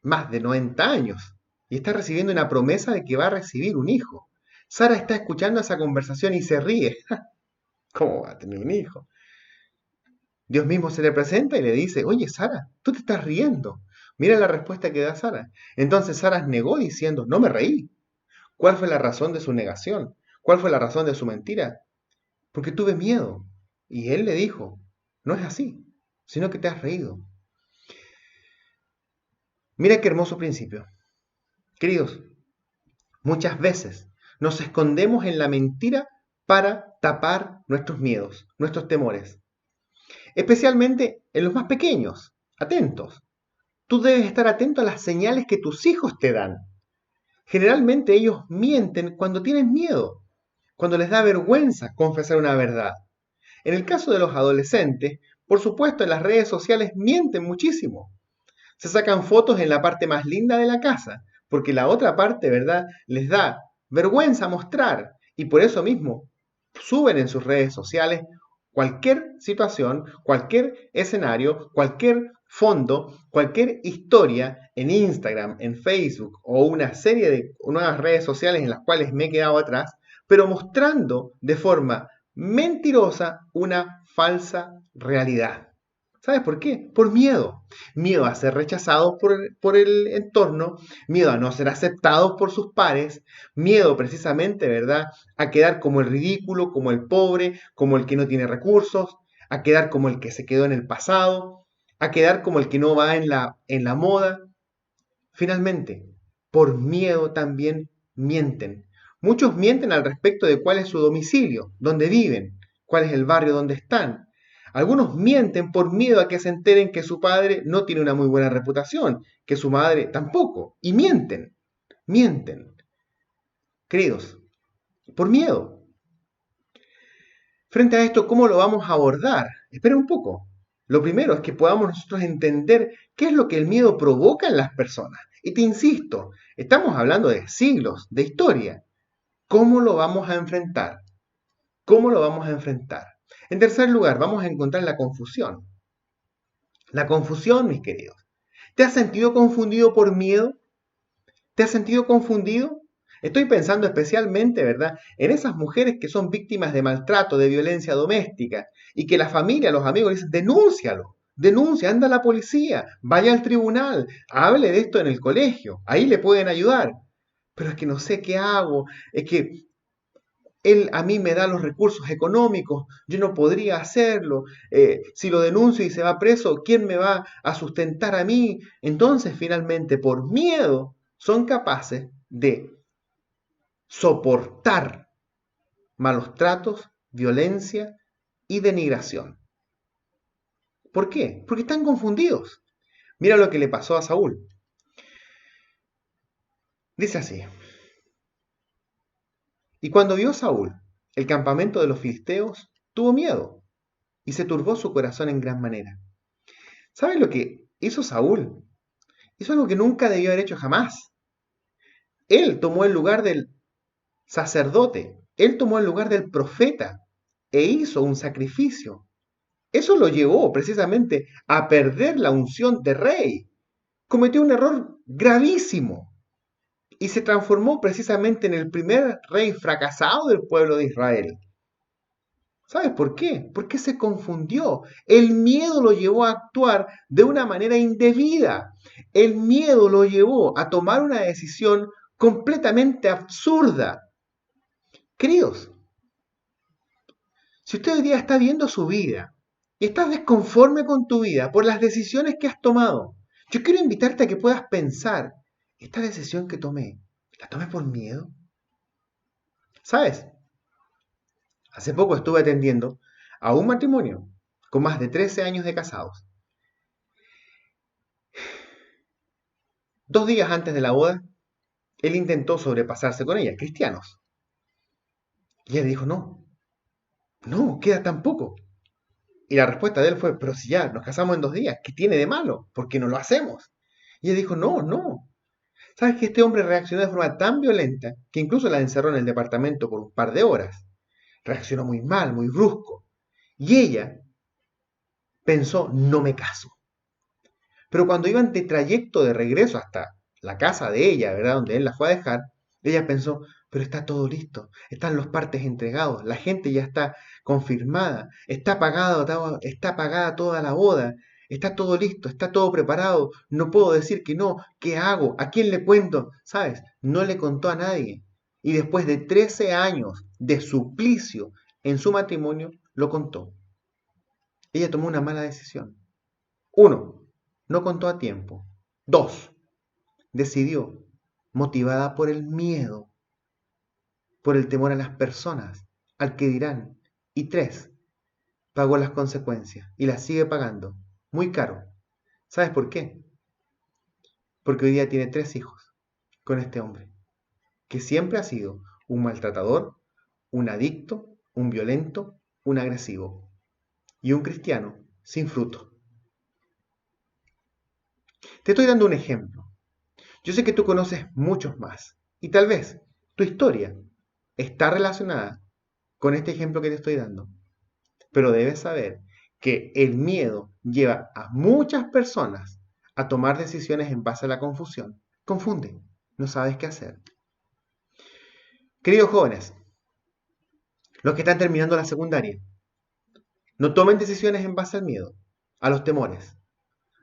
más de 90 años y está recibiendo una promesa de que va a recibir un hijo. Sara está escuchando esa conversación y se ríe. ¿Cómo va a tener un hijo? Dios mismo se le presenta y le dice, oye, Sara, tú te estás riendo. Mira la respuesta que da Sara. Entonces Sara negó diciendo, no me reí. ¿Cuál fue la razón de su negación? ¿Cuál fue la razón de su mentira? Porque tuve miedo. Y él le dijo, no es así, sino que te has reído. Mira qué hermoso principio. Queridos, muchas veces nos escondemos en la mentira para tapar nuestros miedos, nuestros temores. Especialmente en los más pequeños. Atentos. Tú debes estar atento a las señales que tus hijos te dan. Generalmente ellos mienten cuando tienen miedo, cuando les da vergüenza confesar una verdad. En el caso de los adolescentes, por supuesto, en las redes sociales mienten muchísimo. Se sacan fotos en la parte más linda de la casa, porque la otra parte, ¿verdad?, les da vergüenza mostrar, y por eso mismo suben en sus redes sociales cualquier situación, cualquier escenario, cualquier fondo, cualquier historia en Instagram, en Facebook o una serie de nuevas redes sociales en las cuales me he quedado atrás, pero mostrando de forma mentirosa una falsa realidad. ¿Sabes por qué? Por miedo. Miedo a ser rechazados por el entorno, miedo a no ser aceptados por sus pares, miedo precisamente, ¿verdad?, a quedar como el ridículo, como el pobre, como el que no tiene recursos, a quedar como el que se quedó en el pasado, a quedar como el que no va en la moda. Finalmente, por miedo también mienten. Muchos mienten al respecto de cuál es su domicilio, dónde viven, cuál es el barrio donde están. Algunos mienten por miedo a que se enteren que su padre no tiene una muy buena reputación, que su madre tampoco, y mienten. Queridos, por miedo. Frente a esto, ¿cómo lo vamos a abordar? Espera un poco. Lo primero es que podamos nosotros entender qué es lo que el miedo provoca en las personas. Y te insisto, estamos hablando de siglos, de historia. ¿Cómo lo vamos a enfrentar? ¿Cómo lo vamos a enfrentar? En tercer lugar, vamos a encontrar la confusión. La confusión, mis queridos. ¿Te has sentido confundido por miedo? ¿Te has sentido confundido? Estoy pensando especialmente, ¿verdad?, en esas mujeres que son víctimas de maltrato, de violencia doméstica, y que la familia, los amigos dicen, denúncialo, denuncia, anda a la policía, vaya al tribunal, hable de esto en el colegio, ahí le pueden ayudar. Pero es que no sé qué hago, es que él a mí me da los recursos económicos, yo no podría hacerlo, si lo denuncio y se va preso, ¿quién me va a sustentar a mí? Entonces, finalmente, por miedo, son capaces de soportar malos tratos, violencia y denigración. ¿Por qué? Porque están confundidos. Mira lo que le pasó a Saúl. Dice así: y cuando vio Saúl el campamento de los filisteos, tuvo miedo y se turbó su corazón en gran manera. ¿Sabes lo que hizo Saúl? Hizo algo que nunca debió haber hecho jamás. Él tomó el lugar del sacerdote, él tomó el lugar del profeta e hizo un sacrificio. Eso lo llevó precisamente a perder la unción de rey. Cometió un error gravísimo y se transformó precisamente en el primer rey fracasado del pueblo de Israel. ¿Sabes por qué? Porque se confundió. El miedo lo llevó a actuar de una manera indebida. El miedo lo llevó a tomar una decisión completamente absurda. Queridos, si usted hoy día está viendo su vida y estás desconforme con tu vida por las decisiones que has tomado, yo quiero invitarte a que puedas pensar, ¿esta decisión que tomé, la tomé por miedo? ¿Sabes? Hace poco estuve atendiendo a un matrimonio con más de 13 años de casados. 2 días antes de la boda, él intentó sobrepasarse con ella, cristianos. Y ella dijo, no, queda tan poco. Y la respuesta de él fue, pero si ya nos casamos en 2 días, ¿qué tiene de malo? ¿Por qué no lo hacemos? Y ella dijo, no. ¿Sabes que este hombre reaccionó de forma tan violenta que incluso la encerró en el departamento por un par de horas? Reaccionó muy mal, muy brusco. Y ella pensó, no me caso. Pero cuando iban de trayecto de regreso hasta la casa de ella, ¿verdad?, donde él la fue a dejar, ella pensó, pero está todo listo, están los partes entregados, la gente ya está confirmada, está pagada toda la boda, está todo listo, está todo preparado, no puedo decir que no, ¿qué hago? ¿A quién le cuento? ¿Sabes? No le contó a nadie. Y después de 13 años de suplicio en su matrimonio, lo contó. Ella tomó una mala decisión. 1, no contó a tiempo. 2, decidió, motivada por el miedo, por el temor a las personas, al que dirán. Y 3, pagó las consecuencias y las sigue pagando, muy caro. ¿Sabes por qué? Porque hoy día tiene 3 hijos con este hombre, que siempre ha sido un maltratador, un adicto, un violento, un agresivo y un cristiano sin fruto. Te estoy dando un ejemplo. Yo sé que tú conoces muchos más y tal vez tu historia está relacionada con este ejemplo que te estoy dando. Pero debes saber que el miedo lleva a muchas personas a tomar decisiones en base a la confusión. Confunde, no sabes qué hacer. Queridos jóvenes, los que están terminando la secundaria, no tomen decisiones en base al miedo, a los temores.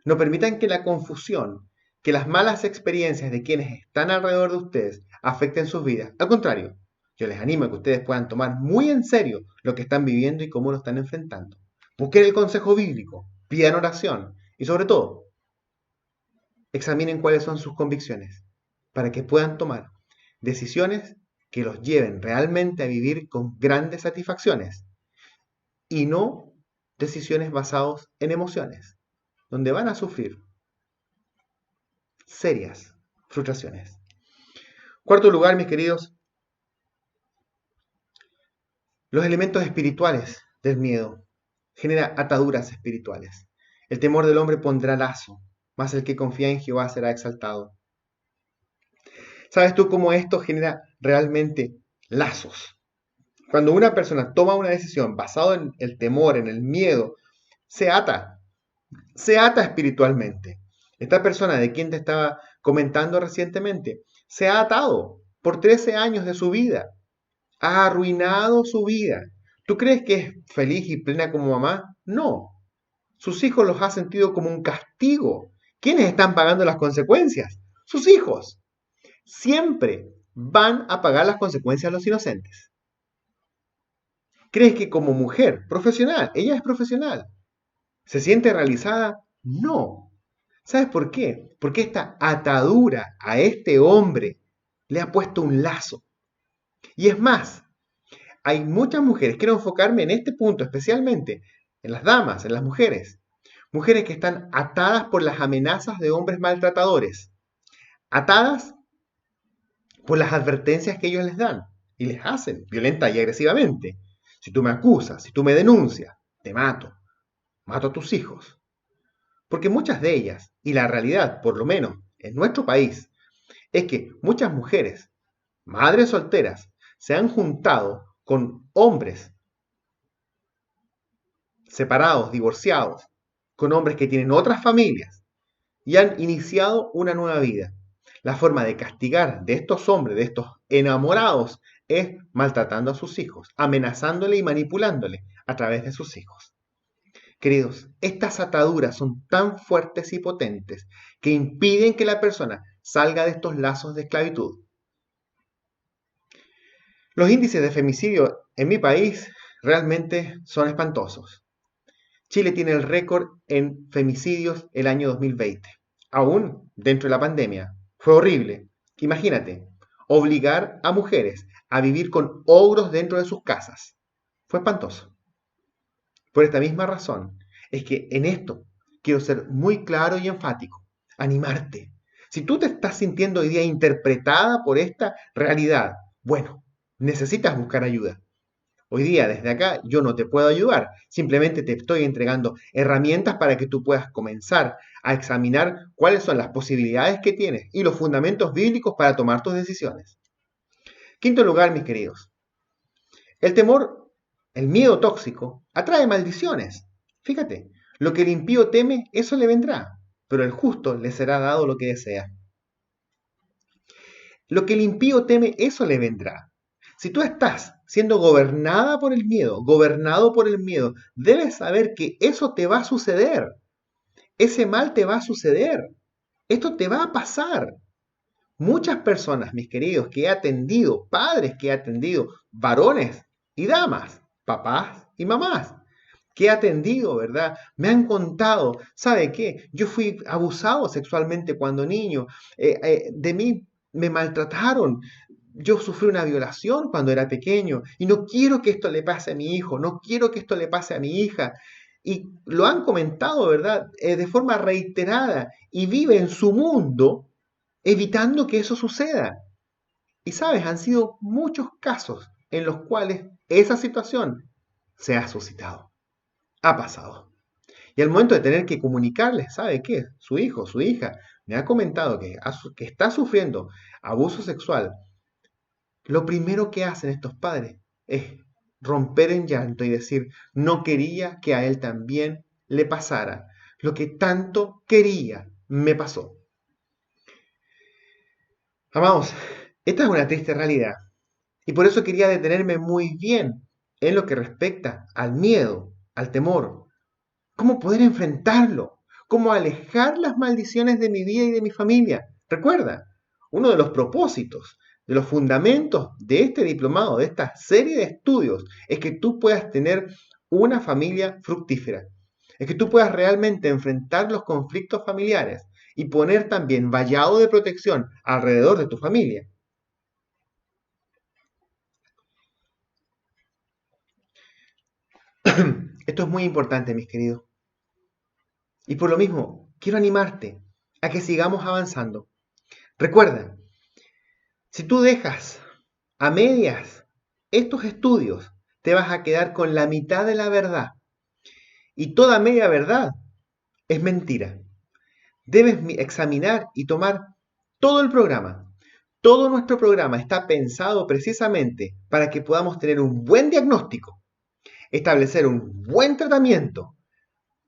No permitan que la confusión, que las malas experiencias de quienes están alrededor de ustedes afecten sus vidas. Al contrario, yo les animo a que ustedes puedan tomar muy en serio lo que están viviendo y cómo lo están enfrentando. Busquen el consejo bíblico, pidan oración y sobre todo, examinen cuáles son sus convicciones para que puedan tomar decisiones que los lleven realmente a vivir con grandes satisfacciones y no decisiones basadas en emociones, donde van a sufrir serias frustraciones. Cuarto lugar, mis queridos, Los elementos espirituales del miedo genera ataduras espirituales. El temor del hombre pondrá lazo, mas el que confía en Jehová será exaltado. ¿Sabes tú cómo esto genera realmente lazos? Cuando una persona toma una decisión basada en el temor, en el miedo, se ata espiritualmente. Esta persona de quien te estaba comentando recientemente, se ha atado por 13 años de su vida, ha arruinado su vida. ¿Tú crees que es feliz y plena como mamá? No. Sus hijos los ha sentido como un castigo. ¿Quiénes están pagando las consecuencias? Sus hijos. Siempre van a pagar las consecuencias los inocentes. ¿Crees que como mujer profesional, ella es profesional, se siente realizada? No. ¿Sabes por qué? Porque esta atadura a este hombre le ha puesto un lazo. Y es más, hay muchas mujeres, quiero enfocarme en este punto especialmente, en las damas, en las mujeres. Mujeres que están atadas por las amenazas de hombres maltratadores. Atadas por las advertencias que ellos les dan y les hacen violenta y agresivamente. Si tú me acusas, si tú me denuncias, te mato. Mato a tus hijos. Porque muchas de ellas, y la realidad, por lo menos en nuestro país, es que muchas mujeres, madres solteras, se han juntado con hombres separados, divorciados, con hombres que tienen otras familias y han iniciado una nueva vida. La forma de castigar de estos hombres, de estos enamorados, es maltratando a sus hijos, amenazándole y manipulándole a través de sus hijos. Queridos, estas ataduras son tan fuertes y potentes que impiden que la persona salga de estos lazos de esclavitud. Los índices de femicidio en mi país realmente son espantosos. Chile tiene el récord en femicidios el año 2020, aún dentro de la pandemia. Fue horrible. Imagínate, obligar a mujeres a vivir con ogros dentro de sus casas. Fue espantoso. Por esta misma razón, es que en esto quiero ser muy claro y enfático, animarte. Si tú te estás sintiendo hoy día interpretada por esta realidad, bueno, necesitas buscar ayuda. Hoy día, desde acá, yo no te puedo ayudar. Simplemente te estoy entregando herramientas para que tú puedas comenzar a examinar cuáles son las posibilidades que tienes y los fundamentos bíblicos para tomar tus decisiones. Quinto lugar, mis queridos. El temor, el miedo tóxico, atrae maldiciones. Fíjate, lo que el impío teme, eso le vendrá, pero el justo le será dado lo que desea. Lo que el impío teme, eso le vendrá. Si tú estás siendo gobernada por el miedo, gobernado por el miedo, debes saber que eso te va a suceder. Ese mal te va a suceder. Esto te va a pasar. Muchas personas, mis queridos, que he atendido, padres que he atendido, varones y damas, papás y mamás, que he atendido, ¿verdad? Me han contado, ¿sabe qué? Yo fui abusado sexualmente cuando niño, de mí me maltrataron, yo sufrí una violación cuando era pequeño y no quiero que esto le pase a mi hijo, no quiero que esto le pase a mi hija. Y lo han comentado, ¿verdad? De forma reiterada y vive en su mundo evitando que eso suceda. Y sabes, han sido muchos casos en los cuales esa situación se ha suscitado, ha pasado. Y al momento de tener que comunicarles, ¿sabe qué? Su hijo, su hija, me ha comentado que está sufriendo abuso sexual. Lo primero que hacen estos padres es romper en llanto y decir, no quería que a él también le pasara. Lo que tanto quería me pasó. Amados, esta es una triste realidad. Y por eso quería detenerme muy bien en lo que respecta al miedo, al temor. ¿Cómo poder enfrentarlo? ¿Cómo alejar las maldiciones de mi vida y de mi familia? Recuerda, uno de los propósitos, de los fundamentos de este diplomado, de esta serie de estudios, es que tú puedas tener una familia fructífera. Es que tú puedas realmente enfrentar los conflictos familiares y poner también vallado de protección alrededor de tu familia. Esto es muy importante, mis queridos. Y por lo mismo, quiero animarte a que sigamos avanzando. Recuerda, si tú dejas a medias estos estudios, te vas a quedar con la mitad de la verdad. Y toda media verdad es mentira. Debes examinar y tomar todo el programa. Todo nuestro programa está pensado precisamente para que podamos tener un buen diagnóstico, establecer un buen tratamiento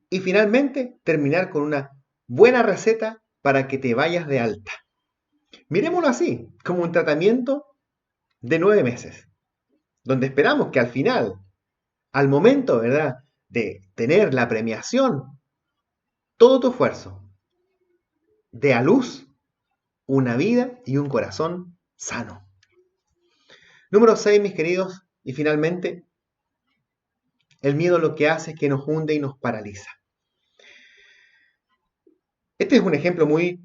y finalmente terminar con una buena receta para que te vayas de alta. Mirémoslo así, como un tratamiento de 9 meses, donde esperamos que al final, al momento, ¿verdad?, de tener la premiación, todo tu esfuerzo dé a luz una vida y un corazón sano. Número 6, mis queridos, y finalmente, el miedo lo que hace es que nos hunde y nos paraliza. Este es un ejemplo muy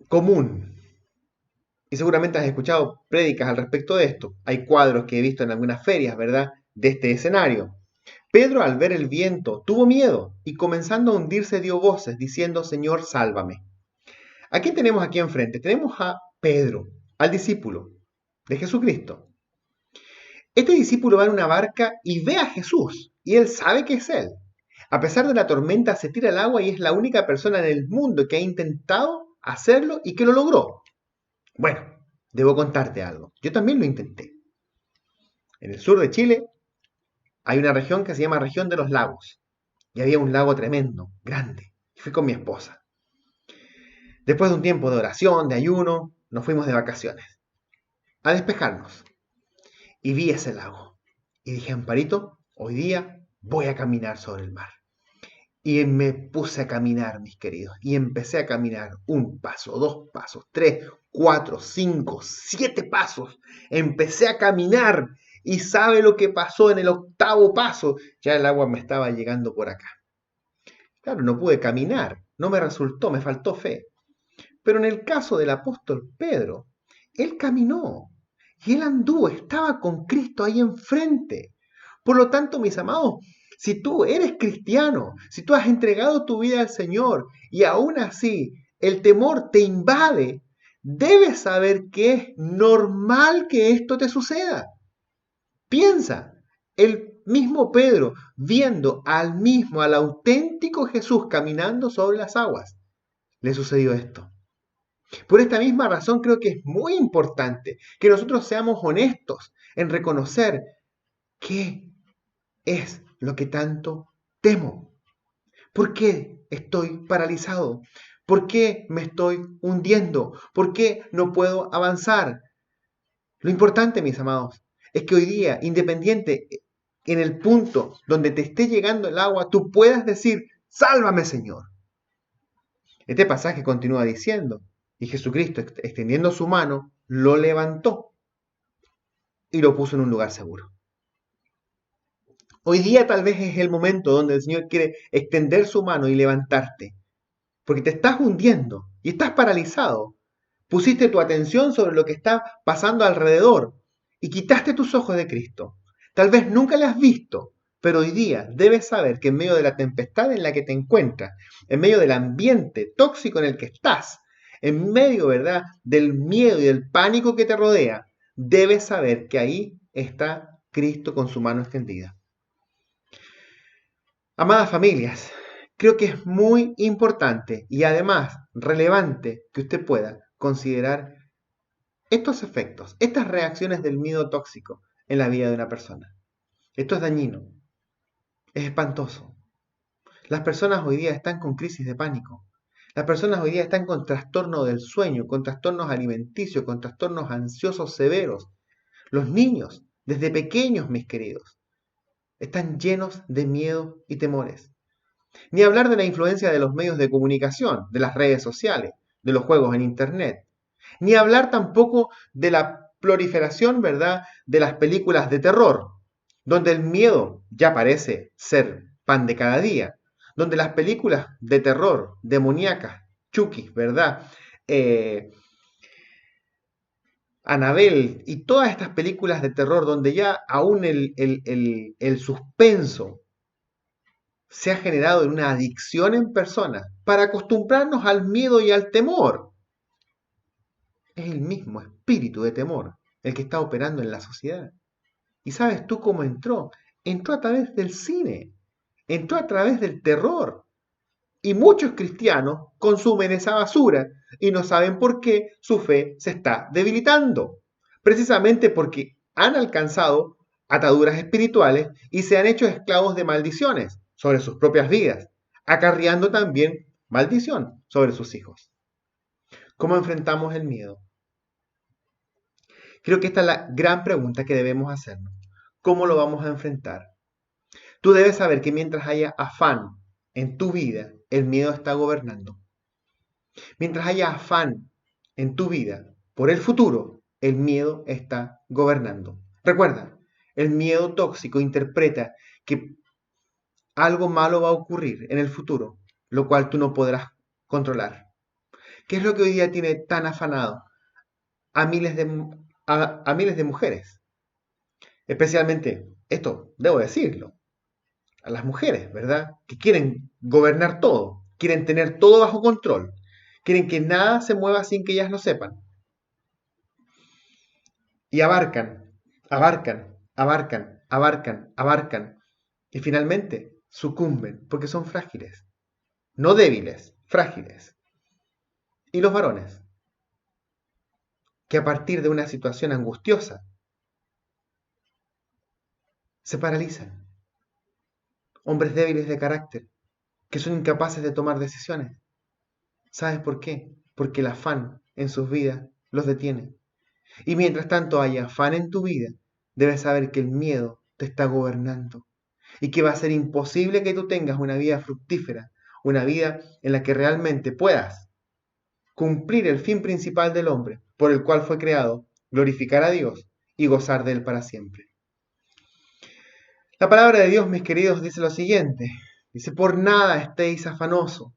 común y seguramente has escuchado prédicas al respecto de esto. Hay cuadros que he visto en algunas ferias, ¿verdad?, de este escenario. Pedro, al ver el viento, tuvo miedo y comenzando a hundirse dio voces diciendo: Señor, sálvame. ¿A quién tenemos aquí enfrente? Tenemos a Pedro, al discípulo de Jesucristo. Este discípulo va en una barca y ve a Jesús y él sabe que es él. A pesar de la tormenta se tira al agua y es la única persona en el mundo que ha intentado hacerlo y que lo logró. Bueno, debo contarte algo. Yo también lo intenté. En el sur de Chile hay una región que se llama Región de los Lagos. Y había un lago tremendo, grande. Y fui con mi esposa. Después de un tiempo de oración, de ayuno, nos fuimos de vacaciones. A despejarnos. Y vi ese lago. Y dije: Amparito, hoy día voy a caminar sobre el mar. Y me puse a caminar, mis queridos. Y empecé a caminar 1 paso, 2 pasos, 3, 4, 5, 7 pasos. Empecé a caminar. Y ¿sabe lo que pasó en el 8º paso? Ya el agua me estaba llegando por acá. Claro, no pude caminar. No me resultó, me faltó fe. Pero en el caso del apóstol Pedro, él caminó. Y él anduvo, estaba con Cristo ahí enfrente. Por lo tanto, mis amados, si tú eres cristiano, si tú has entregado tu vida al Señor y aún así el temor te invade, debes saber que es normal que esto te suceda. Piensa, el mismo Pedro viendo al auténtico Jesús caminando sobre las aguas, le sucedió esto. Por esta misma razón creo que es muy importante que nosotros seamos honestos en reconocer qué es lo que tanto temo. ¿Por qué estoy paralizado? ¿Por qué me estoy hundiendo? ¿Por qué no puedo avanzar? Lo importante, mis amados, es que hoy día, independiente en el punto donde te esté llegando el agua, tú puedas decir: sálvame, Señor. Este pasaje continúa diciendo: y Jesucristo, extendiendo su mano, lo levantó y lo puso en un lugar seguro. Hoy día tal vez es el momento donde el Señor quiere extender su mano y levantarte, porque te estás hundiendo y estás paralizado. Pusiste tu atención sobre lo que está pasando alrededor y quitaste tus ojos de Cristo. Tal vez nunca le has visto, pero hoy día debes saber que en medio de la tempestad en la que te encuentras, en medio del ambiente tóxico en el que estás, en medio, ¿verdad?, del miedo y del pánico que te rodea, debes saber que ahí está Cristo con su mano extendida. Amadas familias, creo que es muy importante y además relevante que usted pueda considerar estos efectos, estas reacciones del miedo tóxico en la vida de una persona. Esto es dañino, es espantoso. Las personas hoy día están con crisis de pánico. Las personas hoy día están con trastorno del sueño, con trastornos alimenticios, con trastornos ansiosos severos. Los niños, desde pequeños, mis queridos, están llenos de miedo y temores. Ni hablar de la influencia de los medios de comunicación, de las redes sociales, de los juegos en Internet. Ni hablar tampoco de la proliferación, ¿verdad?, de las películas de terror, donde el miedo ya parece ser pan de cada día. Donde las películas de terror, demoníacas, Chucky, ¿verdad?, Annabelle y todas estas películas de terror donde ya aún el suspenso se ha generado en una adicción en personas para acostumbrarnos al miedo y al temor. Es el mismo espíritu de temor el que está operando en la sociedad. ¿Y sabes tú cómo entró? Entró a través del cine, entró a través del terror. Y muchos cristianos consumen esa basura y no saben por qué su fe se está debilitando. Precisamente porque han alcanzado ataduras espirituales y se han hecho esclavos de maldiciones sobre sus propias vidas, acarreando también maldición sobre sus hijos. ¿Cómo enfrentamos el miedo? Creo que esta es la gran pregunta que debemos hacernos. ¿Cómo lo vamos a enfrentar? Tú debes saber que mientras haya afán en tu vida, el miedo está gobernando. Mientras haya afán en tu vida por el futuro, el miedo está gobernando. Recuerda, el miedo tóxico interpreta que algo malo va a ocurrir en el futuro, lo cual tú no podrás controlar. ¿Qué es lo que hoy día tiene tan afanado a miles de mujeres? Especialmente, esto debo decirlo, a las mujeres, ¿verdad? Que quieren gobernar todo, quieren tener todo bajo control, quieren que nada se mueva sin que ellas lo sepan. Y abarcan, y finalmente sucumben porque son frágiles, no débiles, frágiles. Y los varones, que a partir de una situación angustiosa se paralizan. Hombres débiles de carácter, que son incapaces de tomar decisiones. ¿Sabes por qué? Porque el afán en sus vidas los detiene. Y mientras tanto haya afán en tu vida, debes saber que el miedo te está gobernando y que va a ser imposible que tú tengas una vida fructífera, una vida en la que realmente puedas cumplir el fin principal del hombre por el cual fue creado, glorificar a Dios y gozar de Él para siempre. La palabra de Dios, mis queridos, dice lo siguiente. Dice, por nada estéis afanosos,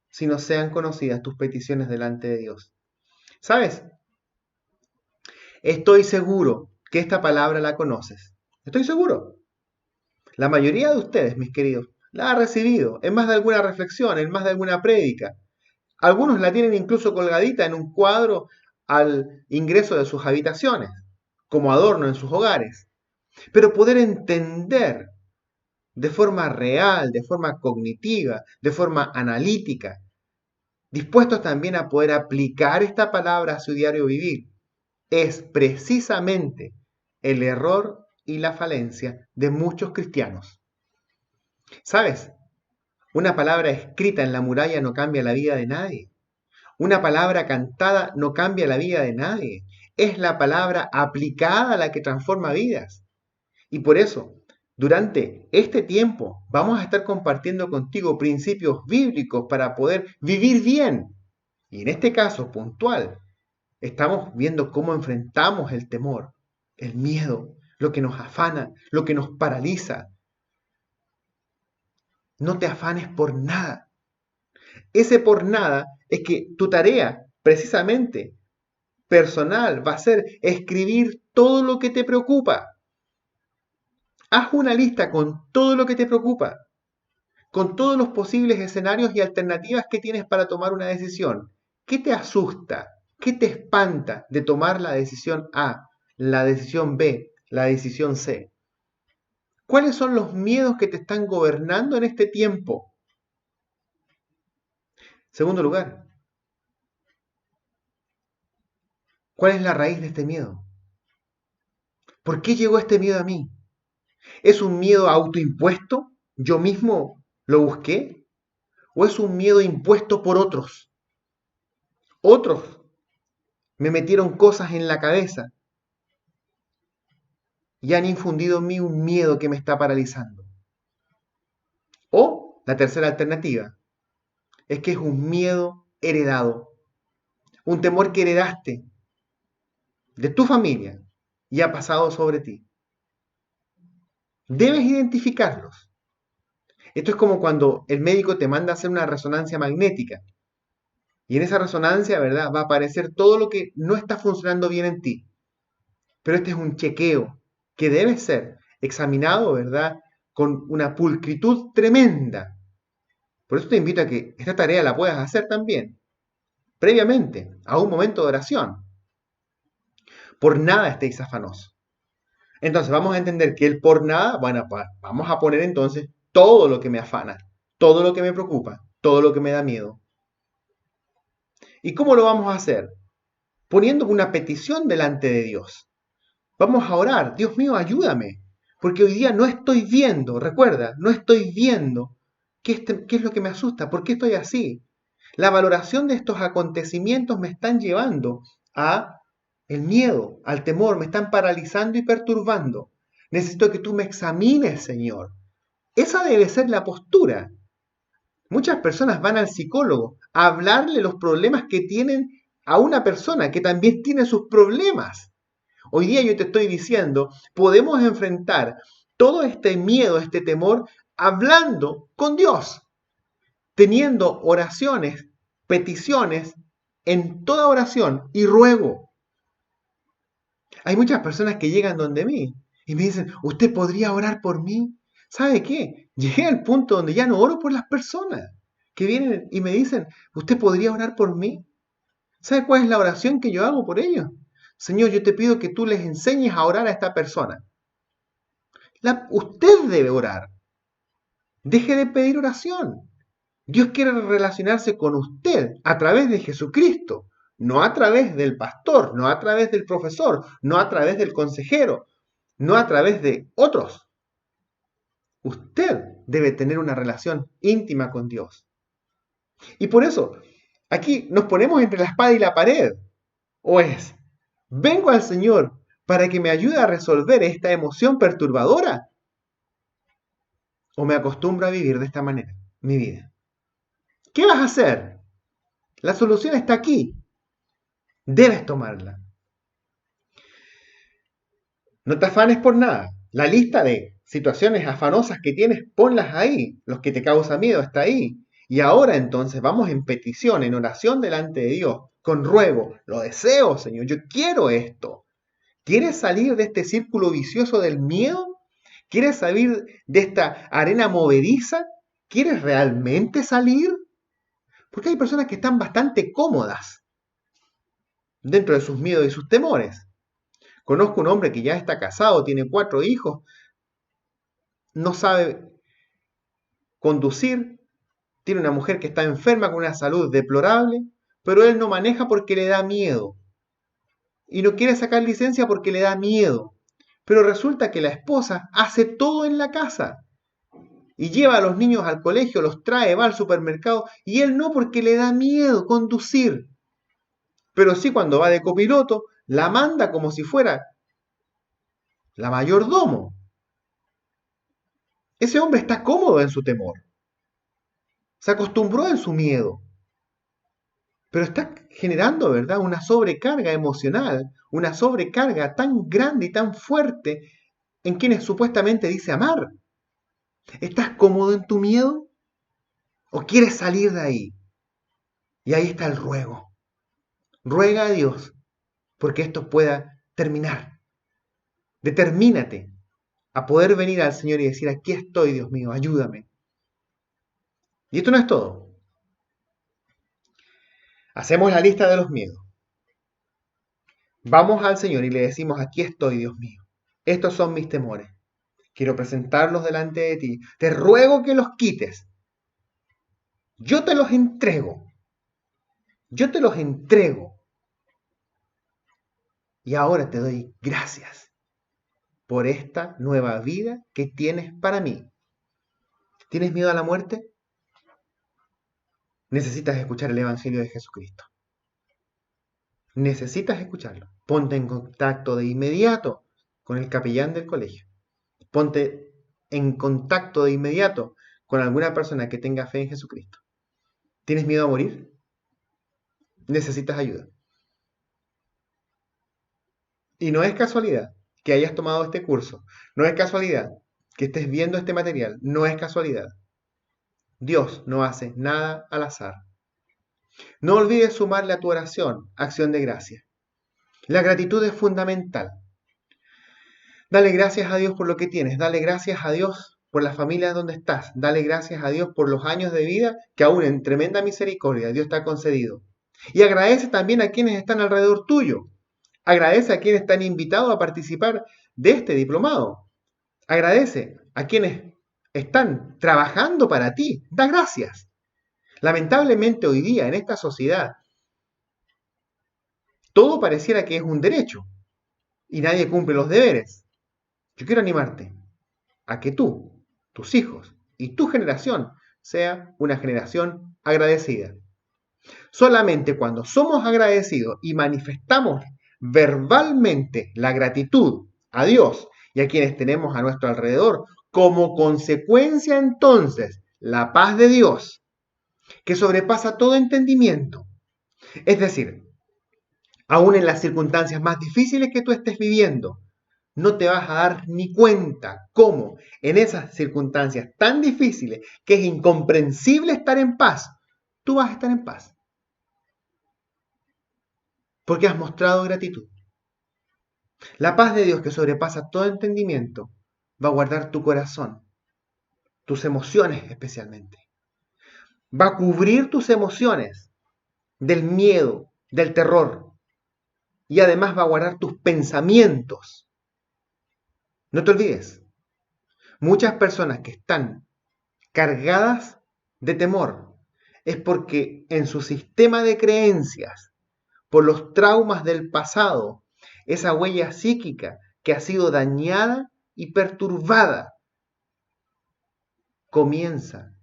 sino sean conocidas tus peticiones delante de Dios. ¿Sabes? Estoy seguro que esta palabra la conoces. Estoy seguro. La mayoría de ustedes, mis queridos, la ha recibido en más de alguna reflexión, en más de alguna prédica. Algunos la tienen incluso colgadita en un cuadro al ingreso de sus habitaciones, como adorno en sus hogares. Pero poder entender de forma real, de forma cognitiva, de forma analítica, dispuestos también a poder aplicar esta palabra a su diario vivir, es precisamente el error y la falencia de muchos cristianos. ¿Sabes? Una palabra escrita en la muralla no cambia la vida de nadie. Una palabra cantada no cambia la vida de nadie. Es la palabra aplicada la que transforma vidas. Y por eso, durante este tiempo, vamos a estar compartiendo contigo principios bíblicos para poder vivir bien. Y en este caso puntual, estamos viendo cómo enfrentamos el temor, el miedo, lo que nos afana, lo que nos paraliza. No te afanes por nada. Ese por nada es que tu tarea, precisamente, personal, va a ser escribir todo lo que te preocupa. Haz una lista con todo lo que te preocupa, con todos los posibles escenarios y alternativas que tienes para tomar una decisión. ¿Qué te asusta? ¿Qué te espanta de tomar la decisión A, la decisión B, la decisión C? ¿Cuáles son los miedos que te están gobernando en este tiempo? Segundo lugar, ¿cuál es la raíz de este miedo? ¿Por qué llegó este miedo a mí? ¿Es un miedo autoimpuesto? ¿Yo mismo lo busqué? ¿O es un miedo impuesto por otros? Otros me metieron cosas en la cabeza y han infundido en mí un miedo que me está paralizando. O la tercera alternativa es que es un miedo heredado, un temor que heredaste de tu familia y ha pasado sobre ti. Debes identificarlos. Esto es como cuando el médico te manda a hacer una resonancia magnética. Y en esa resonancia, ¿verdad?, va a aparecer todo lo que no está funcionando bien en ti. Pero este es un chequeo que debe ser examinado, ¿verdad?, con una pulcritud tremenda. Por eso te invito a que esta tarea la puedas hacer también, previamente, a un momento de oración. Por nada estéis afanosos. Entonces vamos a entender que el por nada, bueno, vamos a poner entonces todo lo que me afana, todo lo que me preocupa, todo lo que me da miedo. ¿Y cómo lo vamos a hacer? Poniendo una petición delante de Dios. Vamos a orar, Dios mío, ayúdame, porque hoy día no estoy viendo, recuerda, no estoy viendo qué es lo que me asusta, por qué estoy así. La valoración de estos acontecimientos me están llevando a el miedo, al temor, me están paralizando y perturbando. Necesito que tú me examines, Señor. Esa debe ser la postura. Muchas personas van al psicólogo a hablarle los problemas que tienen a una persona que también tiene sus problemas. Hoy día yo te estoy diciendo, podemos enfrentar todo este miedo, este temor, hablando con Dios, teniendo oraciones, peticiones en toda oración y ruego. Hay muchas personas que llegan donde mí y me dicen, ¿usted podría orar por mí? ¿Sabe qué? Llegué al punto donde ya no oro por las personas que vienen y me dicen, ¿usted podría orar por mí? ¿Sabe cuál es la oración que yo hago por ellos? Señor, yo te pido que tú les enseñes a orar a esta persona. Usted debe orar. Deje de pedir oración. Dios quiere relacionarse con usted a través de Jesucristo, no a través del pastor, no a través del profesor, no a través del consejero, no a través de otros. Usted debe tener una relación íntima con Dios. Y por eso, aquí nos ponemos entre la espada y la pared. O es, vengo al Señor para que me ayude a resolver esta emoción perturbadora, o me acostumbro a vivir de esta manera mi vida. ¿Qué vas a hacer? La solución está aquí. Debes tomarla. No te afanes por nada. La lista de situaciones afanosas que tienes, ponlas ahí. Los que te causan miedo está ahí. Y ahora entonces vamos en petición, en oración delante de Dios, con ruego. Lo deseo, Señor. Yo quiero esto. ¿Quieres salir de este círculo vicioso del miedo? ¿Quieres salir de esta arena movediza? ¿Quieres realmente salir? Porque hay personas que están bastante cómodas dentro de sus miedos y sus temores. Conozco un hombre que ya está casado, tiene 4 hijos, no sabe conducir, tiene una mujer que está enferma con una salud deplorable, pero él no maneja porque le da miedo. Y no quiere sacar licencia porque le da miedo. Pero resulta que la esposa hace todo en la casa. Y lleva a los niños al colegio, los trae, va al supermercado, y él no porque le da miedo conducir. Pero sí cuando va de copiloto, la manda como si fuera la mayordomo. Ese hombre está cómodo en su temor. Se acostumbró en su miedo. Pero está generando, ¿verdad?, una sobrecarga emocional, una sobrecarga tan grande y tan fuerte en quienes supuestamente dice amar. ¿Estás cómodo en tu miedo? ¿O quieres salir de ahí? Y ahí está el ruego. Ruega a Dios porque esto pueda terminar. Determínate a poder venir al Señor y decir, aquí estoy, Dios mío, ayúdame. Y esto no es todo. Hacemos la lista de los miedos. Vamos al Señor y le decimos, aquí estoy, Dios mío. Estos son mis temores. Quiero presentarlos delante de ti. Te ruego que los quites. Yo te los entrego. Yo te los entrego. Y ahora te doy gracias por esta nueva vida que tienes para mí. ¿Tienes miedo a la muerte? Necesitas escuchar el Evangelio de Jesucristo. Necesitas escucharlo. Ponte en contacto de inmediato con el capellán del colegio. Ponte en contacto de inmediato con alguna persona que tenga fe en Jesucristo. ¿Tienes miedo a morir? Necesitas ayuda. Y no es casualidad que hayas tomado este curso. No es casualidad que estés viendo este material. No es casualidad. Dios no hace nada al azar. No olvides sumarle a tu oración acción de gracia. La gratitud es fundamental. Dale gracias a Dios por lo que tienes. Dale gracias a Dios por la familia donde estás. Dale gracias a Dios por los años de vida que aún en tremenda misericordia Dios te ha concedido. Y agradece también a quienes están alrededor tuyo. Agradece a quienes están invitados a participar de este diplomado. Agradece a quienes están trabajando para ti. Da gracias. Lamentablemente hoy día en esta sociedad todo pareciera que es un derecho y nadie cumple los deberes. Yo quiero animarte a que tú, tus hijos y tu generación sea una generación agradecida. Solamente cuando somos agradecidos y manifestamos verbalmente la gratitud a Dios y a quienes tenemos a nuestro alrededor, como consecuencia entonces la paz de Dios, que sobrepasa todo entendimiento. Es decir, aún en las circunstancias más difíciles que tú estés viviendo, no te vas a dar ni cuenta cómo en esas circunstancias tan difíciles que es incomprensible estar en paz, tú vas a estar en paz. Porque has mostrado gratitud. La paz de Dios que sobrepasa todo entendimiento va a guardar tu corazón, tus emociones especialmente. Va a cubrir tus emociones del miedo, del terror. Y además va a guardar tus pensamientos. No te olvides, muchas personas que están cargadas de temor es porque en su sistema de creencias, por los traumas del pasado, esa huella psíquica que ha sido dañada y perturbada, comienza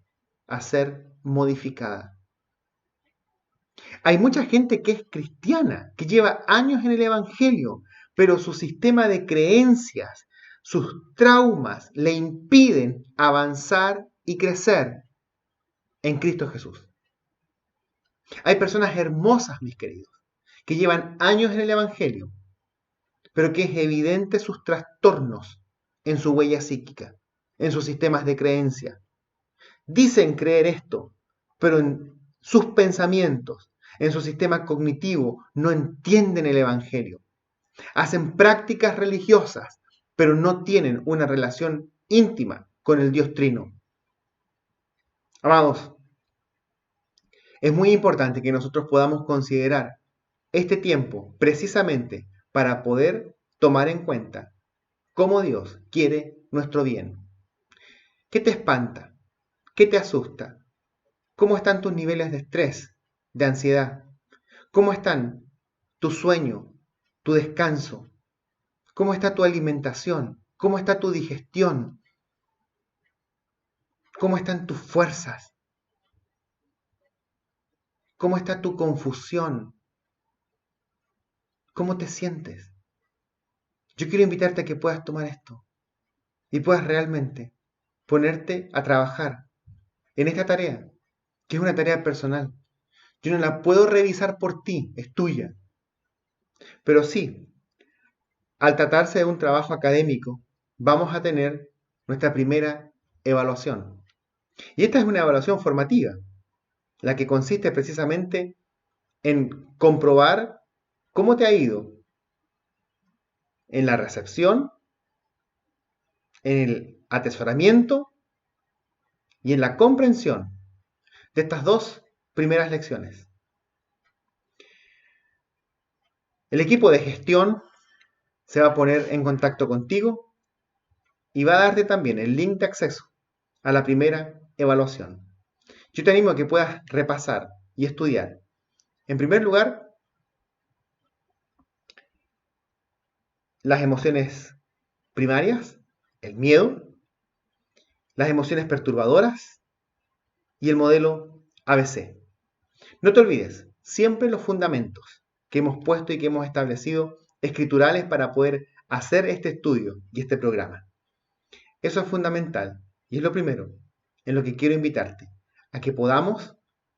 a ser modificada. Hay mucha gente que es cristiana, que lleva años en el Evangelio, pero su sistema de creencias, sus traumas le impiden avanzar y crecer en Cristo Jesús. Hay personas hermosas, mis queridos, que llevan años en el Evangelio, pero que es evidente sus trastornos en su huella psíquica, en sus sistemas de creencia. Dicen creer esto, pero en sus pensamientos, en su sistema cognitivo, no entienden el Evangelio. Hacen prácticas religiosas, pero no tienen una relación íntima con el Dios Trino. Amados, es muy importante que nosotros podamos considerar este tiempo precisamente para poder tomar en cuenta cómo Dios quiere nuestro bien. ¿Qué te espanta? ¿Qué te asusta? ¿Cómo están tus niveles de estrés, de ansiedad? ¿Cómo están tu sueño, tu descanso? ¿Cómo está tu alimentación? ¿Cómo está tu digestión? ¿Cómo están tus fuerzas? ¿Cómo está tu confusión? ¿Cómo te sientes? Yo quiero invitarte a que puedas tomar esto y puedas realmente ponerte a trabajar en esta tarea, que es una tarea personal. Yo no la puedo revisar por ti, es tuya. Pero sí, al tratarse de un trabajo académico, vamos a tener nuestra primera evaluación. Y esta es una evaluación formativa, la que consiste precisamente en comprobar cómo te ha ido en la recepción, en el atesoramiento y en la comprensión de estas dos primeras lecciones. El equipo de gestión se va a poner en contacto contigo y va a darte también el link de acceso a la primera evaluación. Yo te animo a que puedas repasar y estudiar. En primer lugar, las emociones primarias, el miedo, las emociones perturbadoras y el modelo ABC. No te olvides, siempre los fundamentos que hemos puesto y que hemos establecido escriturales para poder hacer este estudio y este programa. Eso es fundamental y es lo primero en lo que quiero invitarte, a que podamos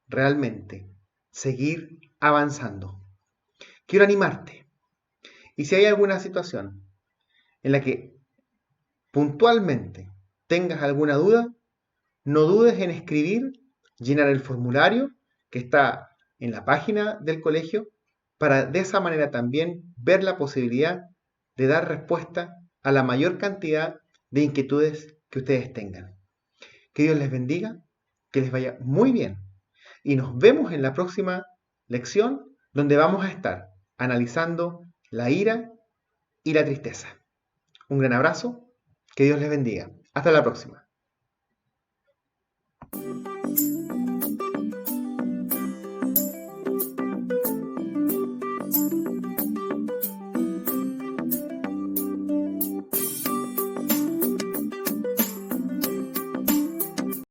realmente seguir avanzando. Quiero animarte. Y si hay alguna situación en la que puntualmente tengas alguna duda, no dudes en escribir, llenar el formulario que está en la página del colegio para de esa manera también ver la posibilidad de dar respuesta a la mayor cantidad de inquietudes que ustedes tengan. Que Dios les bendiga, que les vaya muy bien y nos vemos en la próxima lección donde vamos a estar analizando la ira y la tristeza. Un gran abrazo, que Dios les bendiga. Hasta la próxima.